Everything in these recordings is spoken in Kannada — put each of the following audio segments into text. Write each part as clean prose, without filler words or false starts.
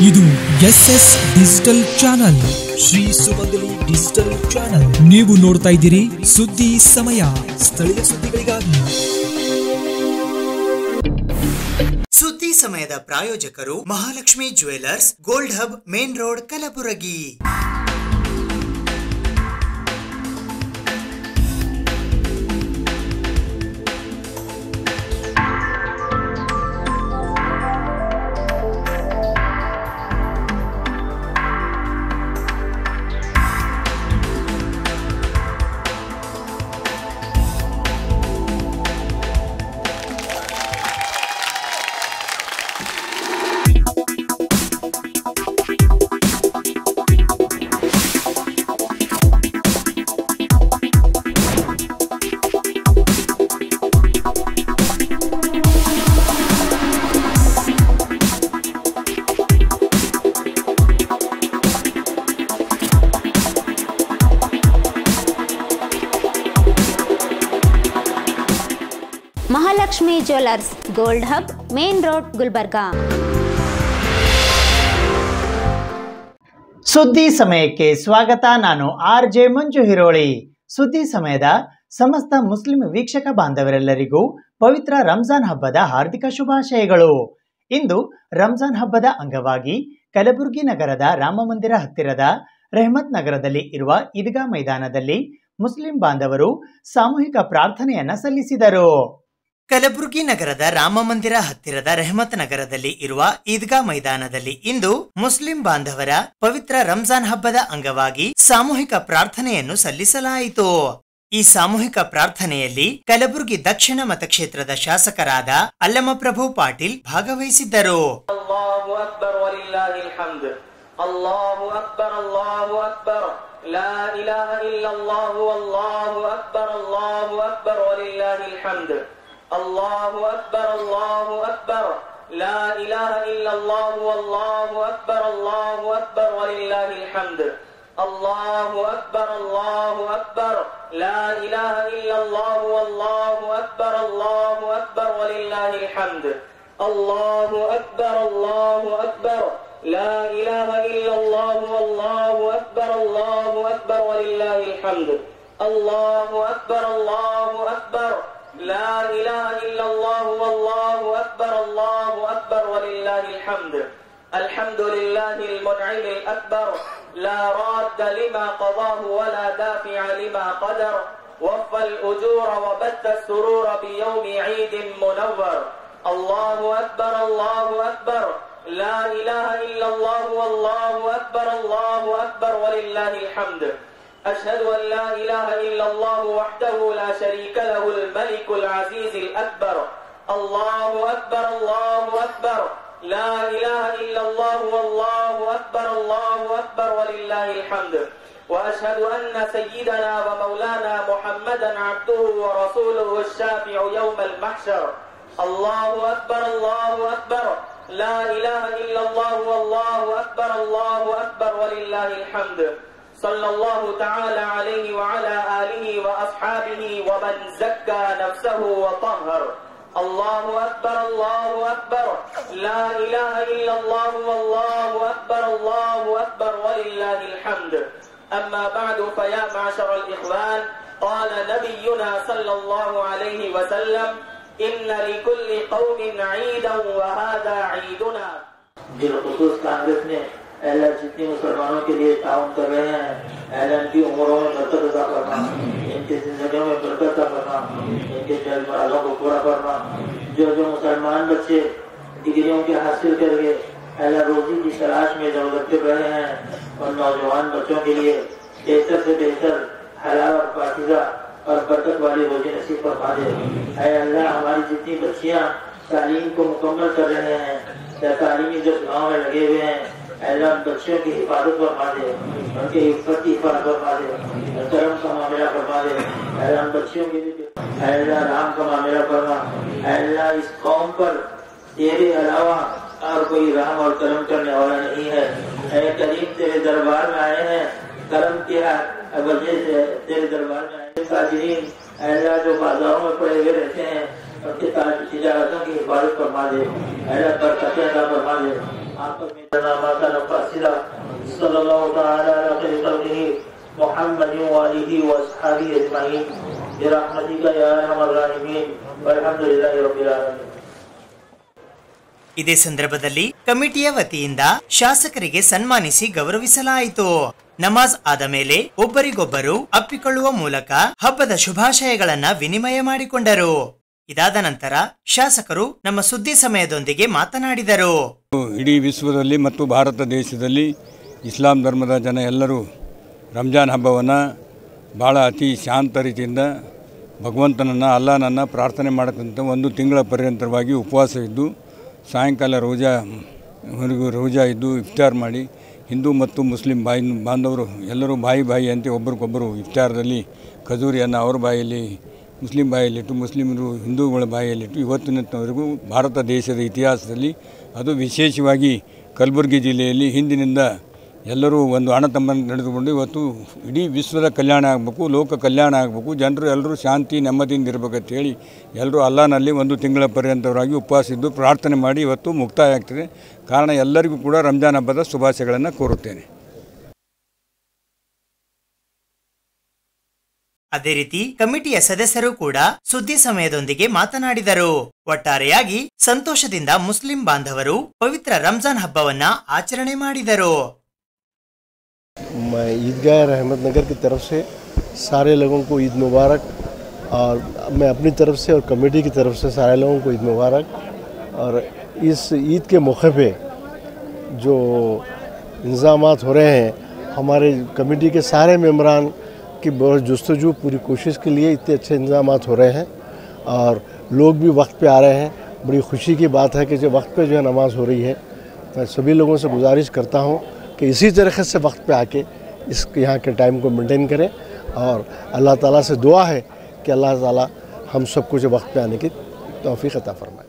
ಇದು SS ಡಿಜಿಟಲ್ ಚಾನಲ್, ಶ್ರೀ ಸುಮಂಗಲಿ ಡಿಜಿಟಲ್ ಚಾನಲ್. ನೀವು ನೋಡ್ತಾ ಇದ್ದೀರಿ ಸುದ್ದಿ ಸಮಯ, ಸ್ಥಳೀಯ ಸುದ್ದಿಗಳಿಗಾಗಿ. ಸುದ್ದಿ ಸಮಯದ ಪ್ರಾಯೋಜಕರು Mahalakshmi jewellers, gold hub, main road, Kalaburagi. Mahalakshmi jewellers, gold hub, main road, Gulbarga. ಸುದ್ದಿ ಸಮಯಕ್ಕೆ ಸ್ವಾಗತ. ನಾನು RJ ಮಂಜು ಹಿರೋಳಿ. ಸುದ್ದಿ ಸಮಯದ ಸಮಸ್ತ ಮುಸ್ಲಿಂ ವೀಕ್ಷಕ ಬಾಂಧವರೆಲ್ಲರಿಗೂ ಪವಿತ್ರ ರಂಜಾನ್ ಹಬ್ಬದ ಹಾರ್ದಿಕ ಶುಭಾಶಯಗಳು. ಇಂದು ರಂಜಾನ್ ಹಬ್ಬದ ಅಂಗವಾಗಿ ಕಲಬುರಗಿ ನಗರದ ರಾಮಮಂದಿರ ಹತ್ತಿರದ ರೆಹಮತ್ ನಗರದಲ್ಲಿ ಇರುವ ಈದ್ಗಾ ಮೈದಾನದಲ್ಲಿ ಮುಸ್ಲಿಂ ಬಾಂಧವರು ಸಾಮೂಹಿಕ ಪ್ರಾರ್ಥನೆಯನ್ನ ಸಲ್ಲಿಸಿದರು. ಕಲಬುರಗಿ ನಗರದ ರಾಮಮಂದಿರ ಹತ್ತಿರದ ರೆಹಮತ್ ನಗರದಲ್ಲಿ ಇರುವ ಈದ್ಗಾ ಮೈದಾನದಲ್ಲಿ ಇಂದು ಮುಸ್ಲಿಂ ಬಾಂಧವರ ಪವಿತ್ರ ರಂಜಾನ್ ಹಬ್ಬದ ಅಂಗವಾಗಿ ಸಾಮೂಹಿಕ ಪ್ರಾರ್ಥನೆಯನ್ನು ಸಲ್ಲಿಸಲಾಯಿತು. ಈ ಸಾಮೂಹಿಕ ಪ್ರಾರ್ಥನೆಯಲ್ಲಿ ಕಲಬುರಗಿ ದಕ್ಷಿಣ ಮತಕ್ಷೇತ್ರದ ಶಾಸಕರಾದ ಅಲ್ಲಮಪ್ರಭು ಪಾಟೀಲ್ ಭಾಗವಹಿಸಿದ್ದರು. ಅಲ್ಲಾಹು ಅಕ್ಬರ್ ವಲಿಲ್ಲಾಹಿಲ್ ಹಮ್ದ್. ಅಲ್ಲಾಹು ಅಕ್ಬರ್, ಅಲ್ಲಾಹು ಅಕ್ಬರ್, ಲಾ ಇಲಾಹ ಇಲ್ಲಲ್ಲಾಹು, ಅಲ್ಲಾಹು ಅಕ್ಬರ್, ಅಲ್ಲಾಹು ಅಕ್ಬರ್ ವಲಿಲ್ಲಾಹಿಲ್ ಹಮ್ದ್. ಅಲ್ಲಾಹು ಅಕ್ಬರ್, ಅಲ್ಲಾಹು ಅಕ್ಬರ್, ಲಾ ಇಲಾಹ ಇಲ್ಲಲ್ಲಾಹು, ಅಲ್ಲಾಹು ಅಕ್ಬರ್, ಅಲ್ಲಾಹು ಅಕ್ಬರ್ ವಲಿಲ್ಲಾಹಿಲ್ ಹಮ್ದ್. ಅಲ್ಲಾಹು ಅಕ್ಬರ್, ಅಲ್ಲಾಹು ಅಕ್ಬರ್, ಲಾ ಇಲಾಹ ಇಲ್ಲಲ್ಲಾಹು, ಅಲ್ಲಾಹು ಅಕ್ಬರ್, ಅಲ್ಲಾಹು ಅಕ್ಬರ್ ವಲಿಲ್ಲಾಹಿಲ್ ಹಮ್ದ್. ಅಲ್ಲಾಹು ಅಕ್ಬರ್, ಅಲ್ಲಾಹು ಅಕ್ಬರ್, ಲಾ ಇಲಾಹ ಇಲ್ಲಲ್ಲಾಹು, ಅಲ್ಲಾಹು ಅಕ್ಬರ್, ಅಲ್ಲಾಹು ಅಕ್ಬರ್ ವಲಿಲ್ಲಾಹಿಲ್ ಹಮ್ದ್. ಅಲ್ಲಾಹು ಅಕ್ಬರ್, ಅಲ್ಲಾಹು ಅಕ್ಬರ್, ಲಾ ಇಲಾಹ ಇಲ್ಲಲ್ಲಾಹು, ಅಲ್ಲಾಹು ಅಕ್ಬರ್, ಅಲ್ಲಾಹು ಅಕ್ಬರ್ ವಲಿಲ್ಲಾಹಿಲ್ ಹಮ್ದ್. ಅಲ್ಹಮ್ದುಲಿಲ್ಲಾಹಿಲ್ ಮುನ್ಇಮಿಲ್ ಅಕ್ಬರ್, ಲಾ ರಾದ್ದ lima qadahu ವಲಾ ದಾಫಿಅ lima qadar, ವಫಲ್ ಉಜೂರ ವಬತ್ತ ಸುರೂರ ಬಿಯೌಮಿ ಈದಿನ್ Munavvar. ಅಲ್ಲಾಹು ಅಕ್ಬರ್, ಅಲ್ಲಾಹು ಅಕ್ಬರ್, ಲಾ ಇಲಾಹ ಇಲ್ಲಲ್ಲಾಹು, ಅಲ್ಲಾಹು ಅಕ್ಬರ್, ಅಲ್ಲಾಹು ಅಕ್ಬರ್ ವಲಿಲ್ಲಾಹಿಲ್ ಹಮ್ದ್. أشهد أن لا إله إلا الله وحده لا شريك له الملك العزيز الأكبر. الله أكبر، الله أكبر، لا إله إلا الله، والله أكبر، الله أكبر ولله الحمد. وأشهد أن سيدنا ومولانا محمدا عبده ورسوله الشافع يوم المحشر. الله أكبر، الله أكبر، لا إله إلا الله، والله أكبر، الله أكبر ولله الحمد. صلى الله تعالى عليه وعلى آله وأصحابه ومن زكى نفسه وطهر. الله أكبر، الله أكبر، لا إله إلا الله، والله أكبر، الله أكبر ولله الحمد. أما بعد، فيا معشر الإخوان، قال نبينا صلى الله عليه وسلم: إن لكل قوم عيدا وهذا عيدنا. بالخصوص कांग्रेस ने अल्लाह जितने मुसलमानों के लिए ताउन कर रहे हैं, अल्लाह की उम्रों में बरकत अता करना, इनके जिंदगियों में बरकत अता करना, इनके जल्द मुरादों को पूरा करना। जो जो मुसलमान बच्चे डिग्रियों के हासिल करके अल्लाह रोजी की तलाश में जरूरत रहे हैं, और नौजवान बच्चों के लिए बेहतर से बेहतर हलाल और पाकीज़ा और बरकत वाली रोजी नसीब फरमा दे। ऐ अल्लाह, हमारी जितनी बच्चियां तालीम को मुकम्मल कर रहे हैं या तालीमी जो गाँव में लगे हुए हैं, अल्लाह बच्चों की हिफाजत फरमा दे, उनके इफ़्फ़त की हिफाजत फरमा दे, करम का मामला फरमा दे। अल्लाह बच्चियों के लिए अल्लाह राम का मामला फरमा। अल्लाह इस कौम पर तेरे अलावा और कोई रहम और करम करने वाला नहीं है। ऐ करीम, तेरे दरबार में आए हैं, करम किया वजह से तेरे दरबार में आए। ताजरीन अल्लाह जो बाजारों में पड़े हुए रहते हैं, उनके तिजारतों की हिफाजत फरमा दे, अल्लाह बरकतें अता फरमा दे, ಇದೇ ಸಂದರ್ಭದಲ್ಲಿ ಕಮಿಟಿಯ ವತಿಯಿಂದ ಶಾಸಕರಿಗೆ ಸನ್ಮಾನಿಸಿ ಗೌರವಿಸಲಾಯಿತು. ನಮಾಜ್ ಆದ ಮೇಲೆ ಒಬ್ಬರಿಗೊಬ್ಬರು ಅಪ್ಪಿಕೊಳ್ಳುವ ಮೂಲಕ ಹಬ್ಬದ ಶುಭಾಶಯಗಳನ್ನ ವಿನಿಮಯ ಮಾಡಿಕೊಂಡರು. ಇದಾದ ನಂತರ ಶಾಸಕರು ನಮ್ಮ ಸುದ್ದಿ ಸಮಯದೊಂದಿಗೆ ಮಾತನಾಡಿದರು. ಇಡೀ ವಿಶ್ವದಲ್ಲಿ ಮತ್ತು ಭಾರತ ದೇಶದಲ್ಲಿ ಇಸ್ಲಾಂ ಧರ್ಮದ ಜನ ಎಲ್ಲರೂ ರಂಜಾನ್ ಹಬ್ಬವನ್ನು ಭಾಳ ಅತಿ ಶಾಂತ ರೀತಿಯಿಂದ ಭಗವಂತನನ್ನು ಅಲ್ಲಾಹನನ್ನು ಪ್ರಾರ್ಥನೆ ಮಾಡಕ್ಕಂತ ಒಂದು ತಿಂಗಳ ಪರ್ಯಂತರವಾಗಿ ಉಪವಾಸವಿದ್ದು ಸಾಯಂಕಾಲ ರೋಜಾ ಇದ್ದು ಇಫ್ತಾರ್ ಮಾಡಿ ಹಿಂದೂ ಮತ್ತು ಮುಸ್ಲಿಂ ಬಾಂಧವರು ಎಲ್ಲರೂ ಬಾಯಿ ಅಂತೆ ಒಬ್ಬರಿಗೊಬ್ಬರು ಇಫ್ತಾರದಲ್ಲಿ ಖಜೂರಿಯನ್ನು ಅವ್ರ ಬಾಯಲ್ಲಿ ಮುಸ್ಲಿಂ ಬಾಯಲ್ಲಿಟ್ಟು ಮುಸ್ಲಿಮರು ಹಿಂದೂಗಳ ಬಾಯಲ್ಲಿಟ್ಟು ಇವತ್ತಿನವರೆಗೂ ಭಾರತ ದೇಶದ ಇತಿಹಾಸದಲ್ಲಿ ಅದು ವಿಶೇಷವಾಗಿ ಕಲಬುರಗಿ ಜಿಲ್ಲೆಯಲ್ಲಿ ಹಿಂದಿನಿಂದ ಎಲ್ಲರೂ ಒಂದು ಅಣ್ಣತಮ್ಮನ ನಡೆದುಕೊಂಡು ಇವತ್ತು ಇಡೀ ವಿಶ್ವದ ಕಲ್ಯಾಣ ಆಗಬೇಕು, ಲೋಕ ಕಲ್ಯಾಣ ಆಗಬೇಕು, ಜನರು ಎಲ್ಲರೂ ಶಾಂತಿ ನೆಮ್ಮದಿಯಿಂದ ಇರಬೇಕಂತ ಹೇಳಿ ಎಲ್ಲರೂ ಅಲ್ಲಾಹನಲ್ಲಿ ಒಂದು ತಿಂಗಳ ಪರ್ಯಂತವಾಗಿ ಉಪವಾಸಿದ್ದು ಪ್ರಾರ್ಥನೆ ಮಾಡಿ ಇವತ್ತು ಮುಕ್ತಾಯ ಆಗ್ತದೆ. ಕಾರಣ ಎಲ್ಲರಿಗೂ ಕೂಡ ರಂಜಾನ್ ಹಬ್ಬದ ಶುಭಾಶಯಗಳನ್ನು ಕೋರುತ್ತೇನೆ. ಅದೇ ರೀತಿ ಕಮಿಟಿಯ ಸದಸ್ಯರು ಕೂಡ ಸುದ್ದಿ ಸಮಯದೊಂದಿಗೆ ಮಾತನಾಡಿದರು. ಒಟ್ಟಾರೆಯಾಗಿ ಸಂತೋಷದಿಂದ ಮುಸ್ಲಿಂ ಬಾಂಧವರು ಪವಿತ್ರ ರಂಜಾನ್ ಹಬ್ಬವನ್ನ ಆಚರಣೆ ಮಾಡಿದರು. मैं ईदगाह रहमतनगर की तरफ से सारे लोगों को ईद मुबारक, और मैं अपनी तरफ से और कमेटी की तरफ से सारे लोगों को ईद मुबारक। और इस ईद के मौके पे जो इंतज़ामात हो रहे हैं, हमारे कमेटी के सारे मेम्बरान की बहुत जुस्तजू पूरी कोशिश के लिए इतने अच्छे इंतज़ामात हो रहे हैं और लोग भी वक्त पे आ रहे हैं। बड़ी खुशी की बात है कि जो वक्त पे जो है नमाज़ हो रही है। मैं सभी लोगों से गुजारिश करता हूँ कि इसी तरीके से वक्त पे आके इस यहाँ के टाइम को मेंटेन करें, और अल्लाह ताला से दुआ है कि अल्लाह ताला हम सबको जो वक्त पे आने की तौफीक अता फरमाए।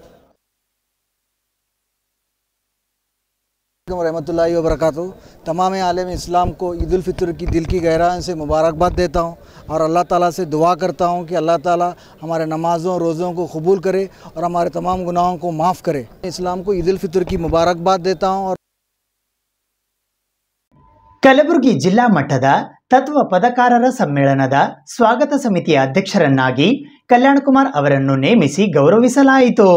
रहमतुल्लाहि व बरकातहू। तमाम आलम इस्लाम को ईद उल फितर की दिल की गहराई से मुबारकबाद देता हूँ और अल्लाह ताला से दुआ करता हूँ कि अल्लाह ताला हमारे नमाज़ों रोज़ों को कबूल करे और हमारे तमाम गुनाहों को माफ़ करे। इस्लाम को ईद उल फितर की मुबारकबाद देता हूँ। ಕಲಬುರಗಿ ಜಿಲ್ಲಾ ಮಟ್ಟದ ತತ್ವ ಪದಕಾರರ ಸಮ್ಮೇಳನದ ಸ್ವಾಗತ ಸಮಿತಿಯ ಅಧ್ಯಕ್ಷರನ್ನಾಗಿ ಕಲ್ಯಾಣಕುಮಾರ್ ಅವರನ್ನು ನೇಮಿಸಿ ಗೌರವಿಸಲಾಯಿತು.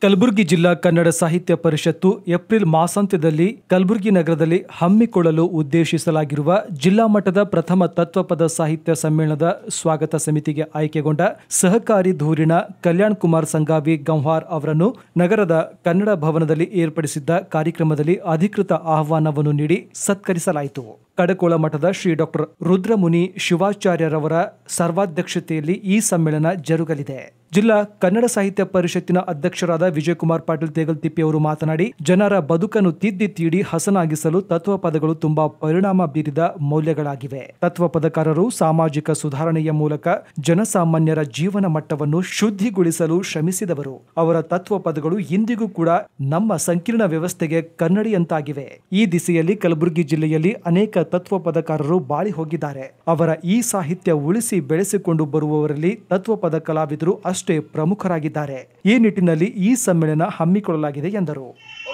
ಕಲಬುರಗಿ ಜಿಲ್ಲಾ ಕನ್ನಡ ಸಾಹಿತ್ಯ ಪರಿಷತ್ತು ಏಪ್ರಿಲ್ ಮಾಸಾಂತ್ಯದಲ್ಲಿ ಕಲಬುರಗಿ ನಗರದಲ್ಲಿ ಹಮ್ಮಿಕೊಳ್ಳಲು ಉದ್ದೇಶಿಸಲಾಗಿರುವ ಜಿಲ್ಲಾ ಮಟ್ಟದ ಪ್ರಥಮ ತತ್ವಪದ ಸಾಹಿತ್ಯ ಸಮ್ಮೇಳನದ ಸ್ವಾಗತ ಸಮಿತಿಗೆ ಆಯ್ಕೆಗೊಂಡ ಸಹಕಾರಿ ಧೂರಿಣ ಕಲ್ಯಾಣ್ ಕುಮಾರ್ ಸಂಗಾವಿ ಗಂವ್ಹಾರ್ ಅವರನ್ನು ನಗರದ ಕನ್ನಡ ಭವನದಲ್ಲಿ ಏರ್ಪಡಿಸಿದ್ದ ಕಾರ್ಯಕ್ರಮದಲ್ಲಿ ಅಧಿಕೃತ ಆಹ್ವಾನವನ್ನು ನೀಡಿ ಸತ್ಕರಿಸಲಾಯಿತು. ಕಡಕೋಳ ಮಠದ ಶ್ರೀ ಡಾಕ್ಟರ್ ರುದ್ರಮುನಿ ಶಿವಾಚಾರ್ಯರವರ ಸರ್ವಾಧ್ಯಕ್ಷತೆಯಲ್ಲಿ ಈ ಸಮ್ಮೇಳನ ಜರುಗಲಿದೆ. ಜಿಲ್ಲಾ ಕನ್ನಡ ಸಾಹಿತ್ಯ ಪರಿಷತ್ತಿನ ಅಧ್ಯಕ್ಷರಾದ ವಿಜಯಕುಮಾರ್ ಪಾಟೀಲ್ ತೇಗಲ್ತಿಪ್ಪಿ ಅವರು ಮಾತನಾಡಿ, ಜನರ ಬದುಕನ್ನು ತಿದ್ದಿ ತೀಡಿ ಹಸನಾಗಿಸಲು ತತ್ವ ಪದಗಳು ತುಂಬಾ ಪರಿಣಾಮ ಬೀರಿದ ಮೌಲ್ಯಗಳಾಗಿವೆ. ತತ್ವ ಪದಕಾರರು ಸಾಮಾಜಿಕ ಸುಧಾರಣೆಯ ಮೂಲಕ ಜನಸಾಮಾನ್ಯರ ಜೀವನ ಮಟ್ಟವನ್ನು ಶುದ್ಧಿಗೊಳಿಸಲು ಶ್ರಮಿಸಿದವರು. ಅವರ ತತ್ವ ಪದಗಳು ಇಂದಿಗೂ ಕೂಡ ನಮ್ಮ ಸಂಕೀರ್ಣ ವ್ಯವಸ್ಥೆಗೆ ಕನ್ನಡಿಯಂತಾಗಿವೆ. ಈ ದಿಸೆಯಲ್ಲಿ ಕಲಬುರಗಿ ಜಿಲ್ಲೆಯಲ್ಲಿ ಅನೇಕ ತತ್ವ ಪದಕಾರರು ಬಾಳಿ ಹೋಗಿದ್ದಾರೆ. ಅವರ ಈ ಸಾಹಿತ್ಯ ಉಳಿಸಿ ಬೆಳೆಸಿಕೊಂಡು ಬರುವವರಲ್ಲಿ ತತ್ವಪದ ಕಲಾವಿದರು ಅಷ್ಟೇ ಪ್ರಮುಖರಾಗಿದ್ದಾರೆ. ಈ ನಿಟ್ಟಿನಲ್ಲಿ ಈ ಸಮ್ಮೇಳನ ಹಮ್ಮಿಕೊಳ್ಳಲಾಗಿದೆ ಎಂದರು.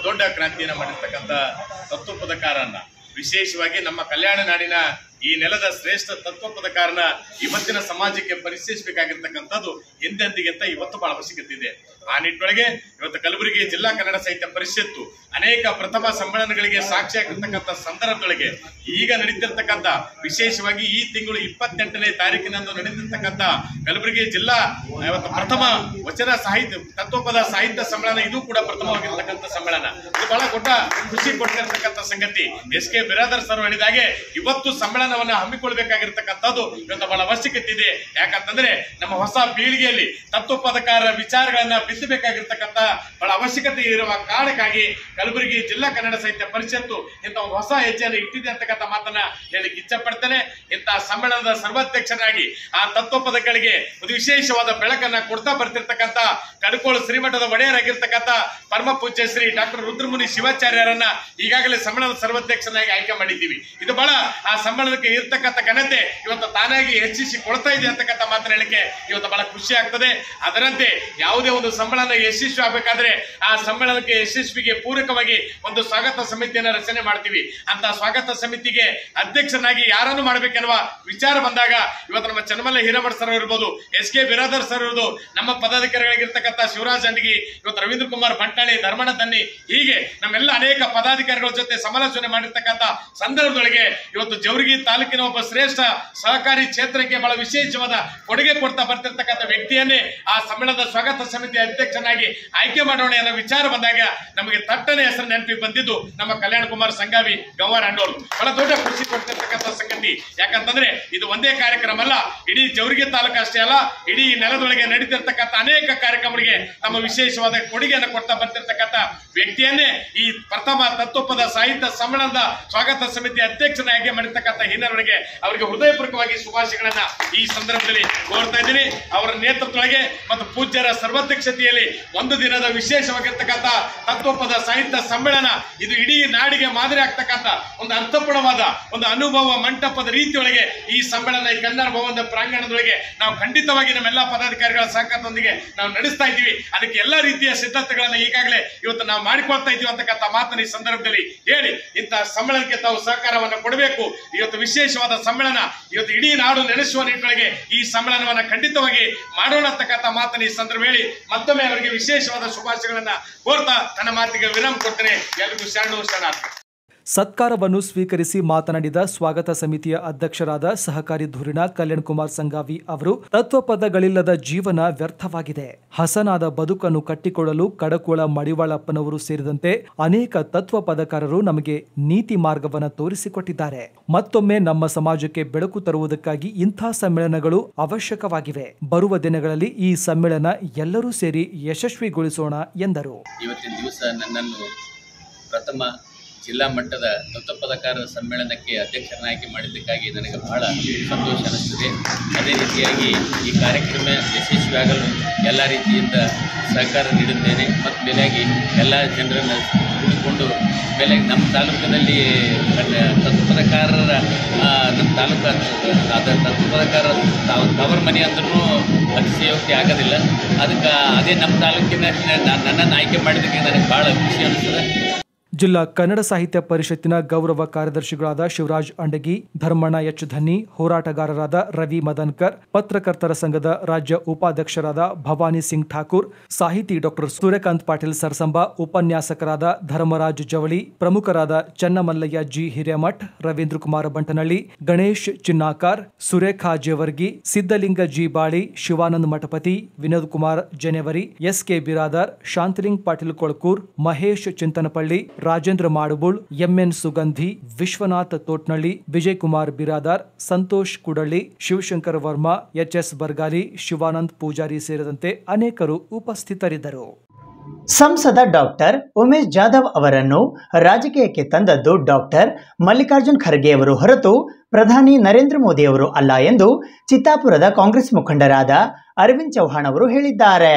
ದೊಡ್ಡ ಕ್ರಾಂತಿಯನ್ನು ಮಾಡಿರ್ತಕ್ಕಂಥ ತತ್ವಪದಕಾರನ್ನ, ವಿಶೇಷವಾಗಿ ನಮ್ಮ ಕಲ್ಯಾಣ ನಾಡಿನ ಈ ನೆಲದ ಶ್ರೇಷ್ಠ ತತ್ವಪದಕಾರನ ಇವತ್ತಿನ ಸಮಾಜಕ್ಕೆ ಪರಿಚಯಿಸಬೇಕಾಗಿರ್ತಕ್ಕಂಥದ್ದು ಹಿಂದೆಂದಿಗಿಂತ ಇವತ್ತು ಬಹಳ ಅವಶ್ಯಕತೆ ಇದೆ. ಆ ನಿಟ್ಟಿನೊಳಗೆ ಇವತ್ತು ಕಲಬುರಗಿ ಜಿಲ್ಲಾ ಕನ್ನಡ ಸಾಹಿತ್ಯ ಪರಿಷತ್ತು ಅನೇಕ ಪ್ರಥಮ ಸಮ್ಮೇಳನಗಳಿಗೆ ಸಾಕ್ಷಿಯಾಗಿರ್ತಕ್ಕಂಥ ಸಂದರ್ಭದೊಳಗೆ ಈಗ ನಡೀತಿರ್ತಕ್ಕಂಥ, ವಿಶೇಷವಾಗಿ ಈ ತಿಂಗಳು 28ನೇ ತಾರೀಕಿನಂದು ನಡೆದಿರ್ತಕ್ಕಂಥ ಕಲಬುರಗಿ ಜಿಲ್ಲಾ ಇವತ್ತು ಪ್ರಥಮ ವಚನ ಸಾಹಿತ್ಯ ತತ್ವಪದ ಸಾಹಿತ್ಯ ಸಮ್ಮೇಳನ, ಇದು ಕೂಡ ಪ್ರಥಮವಾಗಿರ್ತಕ್ಕಂಥ ಸಮ್ಮೇಳನ. ಇದು ಬಹಳ ದೊಡ್ಡ ಖುಷಿ ಕೊಟ್ಟಿರ್ತಕ್ಕಂಥ ಸಂಗತಿ. ಎಸ್ ಕೆ ಬಿರಾದರ್ ಸರ್ ಹೇಳಿದಾಗೆ ಇವತ್ತು ಸಮ್ಮೇಳನವನ್ನ ಹಮ್ಮಿಕೊಳ್ಬೇಕಾಗಿರ್ತಕ್ಕಂಥದ್ದು ಇವತ್ತು ಬಹಳ ಅವಶ್ಯಕತೆ ಇದೆ. ಯಾಕಂತಂದ್ರೆ ನಮ್ಮ ಹೊಸ ಪೀಳಿಗೆಯಲ್ಲಿ ತತ್ವಪದಕಾರರ ವಿಚಾರಗಳನ್ನ ಬಿತ್ತಬೇಕಾಗಿರ್ತಕ್ಕಂಥ ಬಹಳ ಅವಶ್ಯಕತೆ ಇರುವ ಕಾರಣಕ್ಕಾಗಿ ಕಲಬುರಗಿ ಜಿಲ್ಲಾ ಕನ್ನಡ ಸಾಹಿತ್ಯ ಪರಿಷತ್ತು ಇಂಥ ಒಂದು ಹೊಸ ಹೆಜ್ಜೆಯನ್ನು ಇಟ್ಟಿದೆ ಅಂತಕ್ಕಂಥ ಮಾತನ್ನ ಹೇಳಿಕ್ಕೆ ಇಚ್ಛೆ ಪಡ್ತೇನೆ. ಇಂತಹ ಸಮ್ಮೇಳನದ ಸರ್ವಾಧ್ಯಕ್ಷರಾಗಿ ಆ ತತ್ವಪದಗಳಿಗೆ ಒಂದು ವಿಶೇಷವಾದ ಬೆಳಕನ್ನ ಕೊಡ್ತಾ ಬರ್ತಿರ್ತಕ್ಕಂಥ ಕಡಕೋಳ ಶ್ರೀಮಠದ ಒಡೆಯರಾಗಿರ್ತಕ್ಕಂಥ ಪರಮ ಪೂಜ್ಯ ಶ್ರೀ ಡಾಕ್ಟರ್ ರುದ್ರಮುನಿ ಶಿವಾಚಾರ್ಯರನ್ನ ಈಗಾಗಲೇ ಸಮ್ಮೇಳನದ ಸರ್ವಾಧ್ಯಕ್ಷನಾಗಿ ಆಯ್ಕೆ ಮಾಡಿದ್ದೀವಿ. ಇದು ಬಹಳ ಆ ಸಮ್ಮೇಳನಕ್ಕೆ ಸಮ್ಮೇಳನಕ್ಕೆ ಇರ್ತಕ್ಕಂಥ ಘನತೆ ಇವತ್ತು ತಾನಾಗಿ ಹೆಚ್ಚಿಸಿಕೊಳ್ತಾ ಇದೆ ಅಂತಕ್ಕಂಥ ಮಾತನ್ನ ಹೇಳಿಕೆ ಇವತ್ತು ಬಹಳ ಖುಷಿ ಆಗ್ತದೆ. ಅದರಂತೆ ಯಾವುದೇ ಒಂದು ಸಮ್ಮೇಳನ ಯಶಸ್ವಿ ಆಗಬೇಕಾದ್ರೆ ಆ ಸಮ್ಮೇಳನಕ್ಕೆ ಯಶಸ್ವಿಗೆ ಪೂರಕವಾಗಿ ಒಂದು ಸ್ವಾಗತ ಸಮಿತಿಯನ್ನ ರಚನೆ ಮಾಡ್ತೀವಿ. ಅಂತ ಸ್ವಾಗತ ಸಮಿತಿಗೆ ಅಧ್ಯಕ್ಷನಾಗಿ ಯಾರನ್ನು ಮಾಡ್ಬೇಕೆನ್ನುವ ವಿಚಾರ ಬಂದಾಗ ಇವತ್ತು ನಮ್ಮ ಚನ್ನಮಲ್ಲ ಹಿರೇಮಠ ಸರ್ ಇರ್ಬೋದು, SK ಬಿರಾದರ್ ಸರ್ ಇರ್ಬೋದು, ನಮ್ಮ ಪದಾಧಿಕಾರಿಗಳಿಗಿರ್ತಕ್ಕಂಥ ಶಿವರಾಜ್ ಅಂಡಗಿ, ಇವತ್ತು ರವೀಂದ್ರ ಕುಮಾರ್ ಬಂಟಾಳಿ, ಧರ್ಮಣ್ಣ ತನ್ನಿ, ಹೀಗೆ ನಮ್ಮೆಲ್ಲ ಅನೇಕ ಪದಾಧಿಕಾರಿಗಳ ಜೊತೆ ಸಮಾಲೋಚನೆ ಮಾಡಿರ್ತಕ್ಕಂಥ ಸಂದರ್ಭದೊಳಗೆ ಇವತ್ತು ಜವರ್ಗಿ ತಾಲೂಕಿನ ಒಬ್ಬ ಶ್ರೇಷ್ಠ ಸಹಕಾರಿ ಕ್ಷೇತ್ರಕ್ಕೆ ಬಹಳ ವಿಶೇಷವಾದ ಕೊಡುಗೆ ಕೊಡ್ತಾ ಬರ್ತಿರ್ತಕ್ಕಂಥ ವ್ಯಕ್ತಿಯನ್ನೇ ಆ ಸಮ್ಮೇಳನದ ಸ್ವಾಗತ ಸಮಿತಿ ಅಧ್ಯಕ್ಷನಾಗಿ ಆಯ್ಕೆ ಮಾಡೋಣ ಅನ್ನೋ ವಿಚಾರ ಬಂದಾಗ ನಮಗೆ ತಟ್ಟನೆ ಹೆಸರು ನೆನಪಿಗೆ ಬಂದಿದ್ದು ನಮ್ಮ ಕಲ್ಯಾಣ ಕುಮಾರ್ ಸಂಗಾವಿ ಗಂವಾರ ಅಂಡೋಲ್. ಬಹಳ ದೊಡ್ಡ ಖುಷಿ ಕೊಡ್ತಿರ್ತಕ್ಕಂಥ ಸಂಗತಿ. ಯಾಕಂತಂದ್ರೆ ಇದು ಒಂದೇ ಕಾರ್ಯಕ್ರಮ ಅಲ್ಲ, ಇಡೀ ಜವರ್ಗಿ ತಾಲೂಕು ಅಷ್ಟೇ ಅಲ್ಲ, ಇಡೀ ನೆಲದೊಳಗೆ ನಡೀತಿರ್ತಕ್ಕಂಥ ಅನೇಕ ಕಾರ್ಯಕ್ರಮಗಳಿಗೆ ನಮ್ಮ ವಿಶೇಷವಾದ ಕೊಡುಗೆಯನ್ನು ಕೊಡ್ತಾ ಬರ್ತಿರ್ತಕ್ಕಂಥ ವ್ಯಕ್ತಿಯನ್ನೇ ಈ ಪ್ರಥಮ ತತ್ವಪದ ಸಾಹಿತ್ಯ ಸಮ್ಮೇಳನದ ಸ್ವಾಗತ ಸಮಿತಿ ಅಧ್ಯಕ್ಷನಾಗಿ ಮಾಡಿರ್ತಕ್ಕಂಥ ಹಿನ್ನೆಲೆಗೆ ಅವರಿಗೆ ಹೃದಯಪೂರ್ವಕವಾಗಿ ಶುಭಾಶಯಗಳನ್ನ ಈ ಸಂದರ್ಭದಲ್ಲಿ ಕೋರ್ತಾ ಇದ್ದೀನಿ. ಅವರ ನೇತೃತ್ವದೊಳಗೆ ಮತ್ತು ಪೂಜ್ಯರ ಸರ್ವಾಧ್ಯಕ್ಷತೆಯಲ್ಲಿ ಒಂದು ದಿನದ ವಿಶೇಷವಾಗಿರ್ತಕ್ಕಂಥ ತತ್ವಪದ ಸಾಹಿತ್ಯ ಸಮ್ಮೇಳನ ಇದು ಇಡೀ ನಾಡಿಗೆ ಮಾದರಿ ಆಗ್ತಕ್ಕಂಥ ಒಂದು ಅರ್ಥಪೂರ್ಣವಾದ ಒಂದು ಅನುಭವ ಮಂಟಪದ ರೀತಿಯೊಳಗೆ ಈ ಸಮ್ಮೇಳನ ಈ ಕನ್ನಡ ಭವನದ ಪ್ರಾಂಗಣದೊಳಗೆ ನಾವು ಖಂಡಿತವಾಗಿ ನಮ್ಮೆಲ್ಲ ಪದಾಧಿಕಾರಿಗಳ ಸಹಕಾರದೊಂದಿಗೆ ನಾವು ನಡೆಸ್ತಾ ಇದ್ದೀವಿ. ಅದಕ್ಕೆ ಎಲ್ಲ ರೀತಿಯ ಸಿದ್ಧತೆಗಳನ್ನ ಈಗಾಗಲೇ ಇವತ್ತು ನಾವು ಮಾಡಿಕೊಳ್ತಾ ಇದ್ದೀವಿ ಅಂತಕ್ಕಂಥ ಮಾತನ್ನ ಈ ಸಂದರ್ಭದಲ್ಲಿ ಹೇಳಿ ಇಂತಹ ಸಮ್ಮೇಳನಕ್ಕೆ ತಾವು ಸಹಕಾರವನ್ನು ಕೊಡಬೇಕು. ಇವತ್ತು ವಿಶೇಷವಾದ ಸಮ್ಮೇಳನ, ಇವತ್ತು ಇಡೀ ನಾಡು ನೆನೆಸುವ ನಿಟ್ಟಿನೊಳಗೆ ಈ ಸಮ್ಮೇಳನವನ್ನ ಖಂಡಿತವಾಗಿ ಮಾಡೋಣ ಅಂತಕ್ಕಂಥ ಮಾತನ್ನ ಈ ಸಂದರ್ಭ ಹೇಳಿ ಮತ್ತೊಮ್ಮೆ ಅವರಿಗೆ ವಿಶೇಷವಾದ ಶುಭಾಶಯಗಳನ್ನ ಕೋರ್ತಾ ನನ್ನ ಮಾತಿಗೆ ವಿರಾಮ ಕೊಡ್ತೇನೆ. ಎಲ್ಲರಿಗೂ ಶರಣಾರ್ಥಿ. ಸತ್ಕಾರವನ್ನು ಸ್ವೀಕರಿಸಿ ಮಾತನಾಡಿದ ಸ್ವಾಗತ ಸಮಿತಿಯ ಅಧ್ಯಕ್ಷರಾದ ಸಹಕಾರಿ ಧುರೀಣ ಕಲ್ಯಾಣ್ ಕುಮಾರ್ ಸಂಗಾವಿ ಅವರು, ತತ್ವಪದಗಳಿಲ್ಲದ ಜೀವನ ವ್ಯರ್ಥವಾಗಿದೆ. ಹಸನಾದ ಬದುಕನ್ನು ಕಟ್ಟಿಕೊಳ್ಳಲು ಕಡಕೋಳ ಮಡಿವಾಳಪ್ಪನವರು ಸೇರಿದಂತೆ ಅನೇಕ ತತ್ವಪದಕಾರರು ನಮಗೆ ನೀತಿ ಮಾರ್ಗವನ್ನು ತೋರಿಸಿಕೊಟ್ಟಿದ್ದಾರೆ. ಮತ್ತೊಮ್ಮೆ ನಮ್ಮ ಸಮಾಜಕ್ಕೆ ಬೆಳಕು ತರುವುದಕ್ಕಾಗಿ ಇಂಥ ಸಮ್ಮೇಳನಗಳು ಅವಶ್ಯಕವಾಗಿವೆ. ಬರುವ ದಿನಗಳಲ್ಲಿ ಈ ಸಮ್ಮೇಳನ ಎಲ್ಲರೂ ಸೇರಿ ಯಶಸ್ವಿಗೊಳಿಸೋಣ ಎಂದರು. ಇವತ್ತಿನ ದಿವಸ ನನ್ನನ್ನು ಪ್ರಥಮ ಜಿಲ್ಲಾ ಮಟ್ಟದ ತತ್ವಪದಕಾರರ ಸಮ್ಮೇಳನಕ್ಕೆ ಅಧ್ಯಕ್ಷರನ್ನಾಗಿ ಮಾಡಿದ್ದಕ್ಕಾಗಿ ನನಗೆ ಬಹಳ ಸಂತೋಷ ಅನ್ನಿಸ್ತದೆ. ಅದೇ ರೀತಿಯಾಗಿ ಈ ಕಾರ್ಯಕ್ರಮ ಯಶಸ್ವಿಯಾಗಲು ಎಲ್ಲ ರೀತಿಯಿಂದ ಸಹಕಾರ ನೀಡುತ್ತೇನೆ. ಮತ್ತು ಬೆಲೆಯಾಗಿ ಎಲ್ಲ ಜನರನ್ನು ಕೂಡಿಕೊಂಡು ಬೆಲೆಗೆ ನಮ್ಮ ತಾಲೂಕಿನಲ್ಲಿ ತತ್ವಪದಕಾರರ ನಮ್ಮ ತಾಲೂಕು ತತ್ವಪದಕಾರರ ತವರ ಮನೆ ಅಂದ್ರೂ ಅತಿಶಯೋಕ್ತಿ ಆಗೋದಿಲ್ಲ. ಅದಕ್ಕೆ ಅದೇ ನಮ್ಮ ತಾಲೂಕಿನ ನನ್ನನ್ನು ಆಯ್ಕೆ ಮಾಡಿದ್ದಕ್ಕೆ ನನಗೆ ಭಾಳ ಖುಷಿ ಅನ್ನಿಸ್ತದೆ. ಜಿಲ್ಲಾ ಕನ್ನಡ ಸಾಹಿತ್ಯ ಪರಿಷತ್ತಿನ ಗೌರವ ಕಾರ್ಯದರ್ಶಿಗಳಾದ ಶಿವರಾಜ್ ಅಂಡಗಿ, ಧರ್ಮಣ್ಣ ಎಚ್ ಧನ್ನಿ, ಹೋರಾಟಗಾರರಾದ ರವಿ ಮದನ್ಕರ್, ಪತ್ರಕರ್ತರ ಸಂಘದ ರಾಜ್ಯ ಉಪಾಧ್ಯಕ್ಷರಾದ ಭವಾನಿ ಸಿಂಗ್ ಠಾಕೂರ್, ಸಾಹಿತಿ ಡಾಕ್ಟರ್ ಸೂರ್ಯಕಾಂತ್ ಪಾಟೀಲ್ ಸರ್ಸಂಬ, ಉಪನ್ಯಾಸಕರಾದ ಧರ್ಮರಾಜ್ ಜವಳಿ, ಪ್ರಮುಖರಾದ ಚನ್ನಮಲ್ಲಯ್ಯ ಜಿ ಹಿರೇಮಠ್, ರವೀಂದ್ರ ಕುಮಾರ ಬಂಟನಳ್ಳಿ, ಗಣೇಶ್ ಚಿನ್ನಾಕಾರ್, ಸುರೇಖಾ ಜೇವರ್ಗಿ, ಸಿದ್ದಲಿಂಗ ಜಿ ಬಾಳಿ, ಶಿವಾನಂದ್ ಮಠಪತಿ, ವಿನೋದ್ ಕುಮಾರ್ ಜನೆವರಿ, SK ಬಿರಾದರ್, ಶಾಂತಲಿಂಗ್ ಪಾಟೀಲ್ ಕೊಳಕೂರ್, ಮಹೇಶ್ ಚಿಂತನಪಳ್ಳಿ, ರಾಜೇಂದ್ರ ಮಾಡುಬುಳ್, MN ಸುಗಂಧಿ, ವಿಶ್ವನಾಥ್ ತೋಟ್ನಳ್ಳಿ, ವಿಜಯ್ ಕುಮಾರ್ ಬಿರಾದಾರ್, ಸಂತೋಷ್ ಕುಡಳ್ಳಿ, ಶಿವಶಂಕರ್ ವರ್ಮಾ, HS ಬರ್ಗಾಲಿ, ಶಿವಾನಂದ್ ಪೂಜಾರಿ ಸೇರಿದಂತೆ ಅನೇಕರು ಉಪಸ್ಥಿತರಿದ್ದರು. ಸಂಸದ ಡಾಕ್ಟರ್ ಉಮೇಶ್ ಜಾಧವ್ ಅವರನ್ನು ರಾಜಕೀಯಕ್ಕೆ ತಂದದ್ದು ಡಾಕ್ಟರ್ ಮಲ್ಲಿಕಾರ್ಜುನ್ ಖರ್ಗೆ ಅವರು ಹೊರತು ಪ್ರಧಾನಿ ನರೇಂದ್ರ ಮೋದಿ ಅವರು ಅಲ್ಲ ಎಂದು ಚಿತ್ತಾಪುರದ ಕಾಂಗ್ರೆಸ್ ಮುಖಂಡರಾದ ಅರವಿಂದ್ ಚೌಹಾಣ್ ಅವರು ಹೇಳಿದ್ದಾರೆ.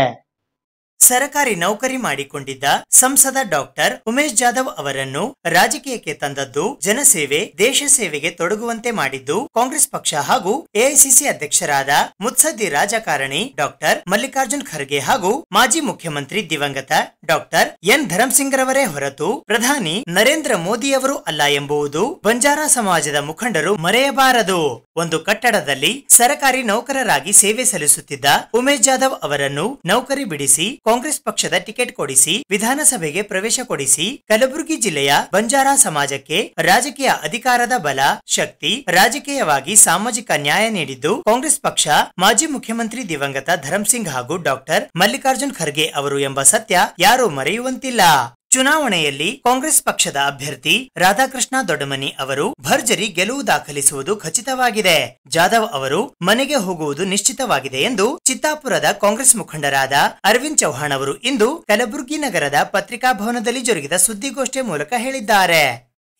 ಸರಕಾರಿ ನೌಕರಿ ಮಾಡಿಕೊಂಡಿದ್ದ ಸಂಸದ ಡಾಕ್ಟರ್ ಉಮೇಶ್ ಜಾಧವ್ ಅವರನ್ನು ರಾಜಕೀಯಕ್ಕೆ ತಂದದ್ದು ಜನಸೇವೆ, ದೇಶ ಸೇವೆಗೆ ತೊಡಗುವಂತೆ ಮಾಡಿದ್ದು ಕಾಂಗ್ರೆಸ್ ಪಕ್ಷ ಹಾಗೂ ಎಐಸಿಸಿ ಅಧ್ಯಕ್ಷರಾದ ಮುತ್ಸದ್ದಿ ರಾಜಕಾರಣಿ ಡಾಕ್ಟರ್ ಮಲ್ಲಿಕಾರ್ಜುನ್ ಖರ್ಗೆ ಹಾಗೂ ಮಾಜಿ ಮುಖ್ಯಮಂತ್ರಿ ದಿವಂಗತ ಡಾಕ್ಟರ್ ಎನ್ ಧರಂಸಿಂಗ್ ರವರೇ ಹೊರತು ಪ್ರಧಾನಿ ನರೇಂದ್ರ ಮೋದಿಯವರು ಅಲ್ಲ ಎಂಬುದು ಬಂಜಾರ ಸಮಾಜದ ಮುಖಂಡರು ಮರೆಯಬಾರದು. ಒಂದು ಕಟ್ಟಡದಲ್ಲಿ ಸರಕಾರಿ ನೌಕರರಾಗಿ ಸೇವೆ ಸಲ್ಲಿಸುತ್ತಿದ್ದ ಉಮೇಶ್ ಜಾಧವ್ ಅವರನ್ನು ನೌಕರಿ ಬಿಡಿಸಿ ಕಾಂಗ್ರೆಸ್ ಪಕ್ಷದ ಟಿಕೆಟ್ ಕೊಡಿಸಿ ವಿಧಾನಸಭೆಗೆ ಪ್ರವೇಶ ಕೊಡಿಸಿ ಕಲಬುರಗಿ ಜಿಲ್ಲೆಯ ಬಂಜಾರ ಸಮಾಜಕ್ಕೆ ರಾಜಕೀಯ ಅಧಿಕಾರದ ಬಲ, ಶಕ್ತಿ, ರಾಜಕೀಯವಾಗಿ ಸಾಮಾಜಿಕ ನ್ಯಾಯ ನೀಡಿದ್ದು ಕಾಂಗ್ರೆಸ್ ಪಕ್ಷ, ಮಾಜಿ ಮುಖ್ಯಮಂತ್ರಿ ದಿವಂಗತ ಧರಂಸಿಂಗ್ ಹಾಗೂ ಡಾಕ್ಟರ್ ಮಲ್ಲಿಕಾರ್ಜುನ್ ಖರ್ಗೆ ಅವರು ಎಂಬ ಸತ್ಯ ಯಾರೂ ಮರೆಯುವಂತಿಲ್ಲ. ಚುನಾವಣೆಯಲ್ಲಿ ಕಾಂಗ್ರೆಸ್ ಪಕ್ಷದ ಅಭ್ಯರ್ಥಿ ರಾಧಾಕೃಷ್ಣ ದೊಡ್ಡಮನಿ ಅವರು ಭರ್ಜರಿ ಗೆಲುವು ದಾಖಲಿಸುವುದು ಖಚಿತವಾಗಿದೆ. ಜಾಧವ್ ಅವರು ಮನೆಗೆ ಹೋಗುವುದು ನಿಶ್ಚಿತವಾಗಿದೆ ಎಂದು ಚಿತ್ತಾಪುರದ ಕಾಂಗ್ರೆಸ್ ಮುಖಂಡರಾದ ಅರವಿಂದ್ ಚೌಹಾಣ್ ಅವರು ಇಂದು ಕಲಬುರಗಿ ನಗರದ ಪತ್ರಿಕಾ ಭವನದಲ್ಲಿ ಜರುಗಿದ ಸುದ್ದಿಗೋಷ್ಠಿಯ ಮೂಲಕ ಹೇಳಿದ್ದಾರೆ.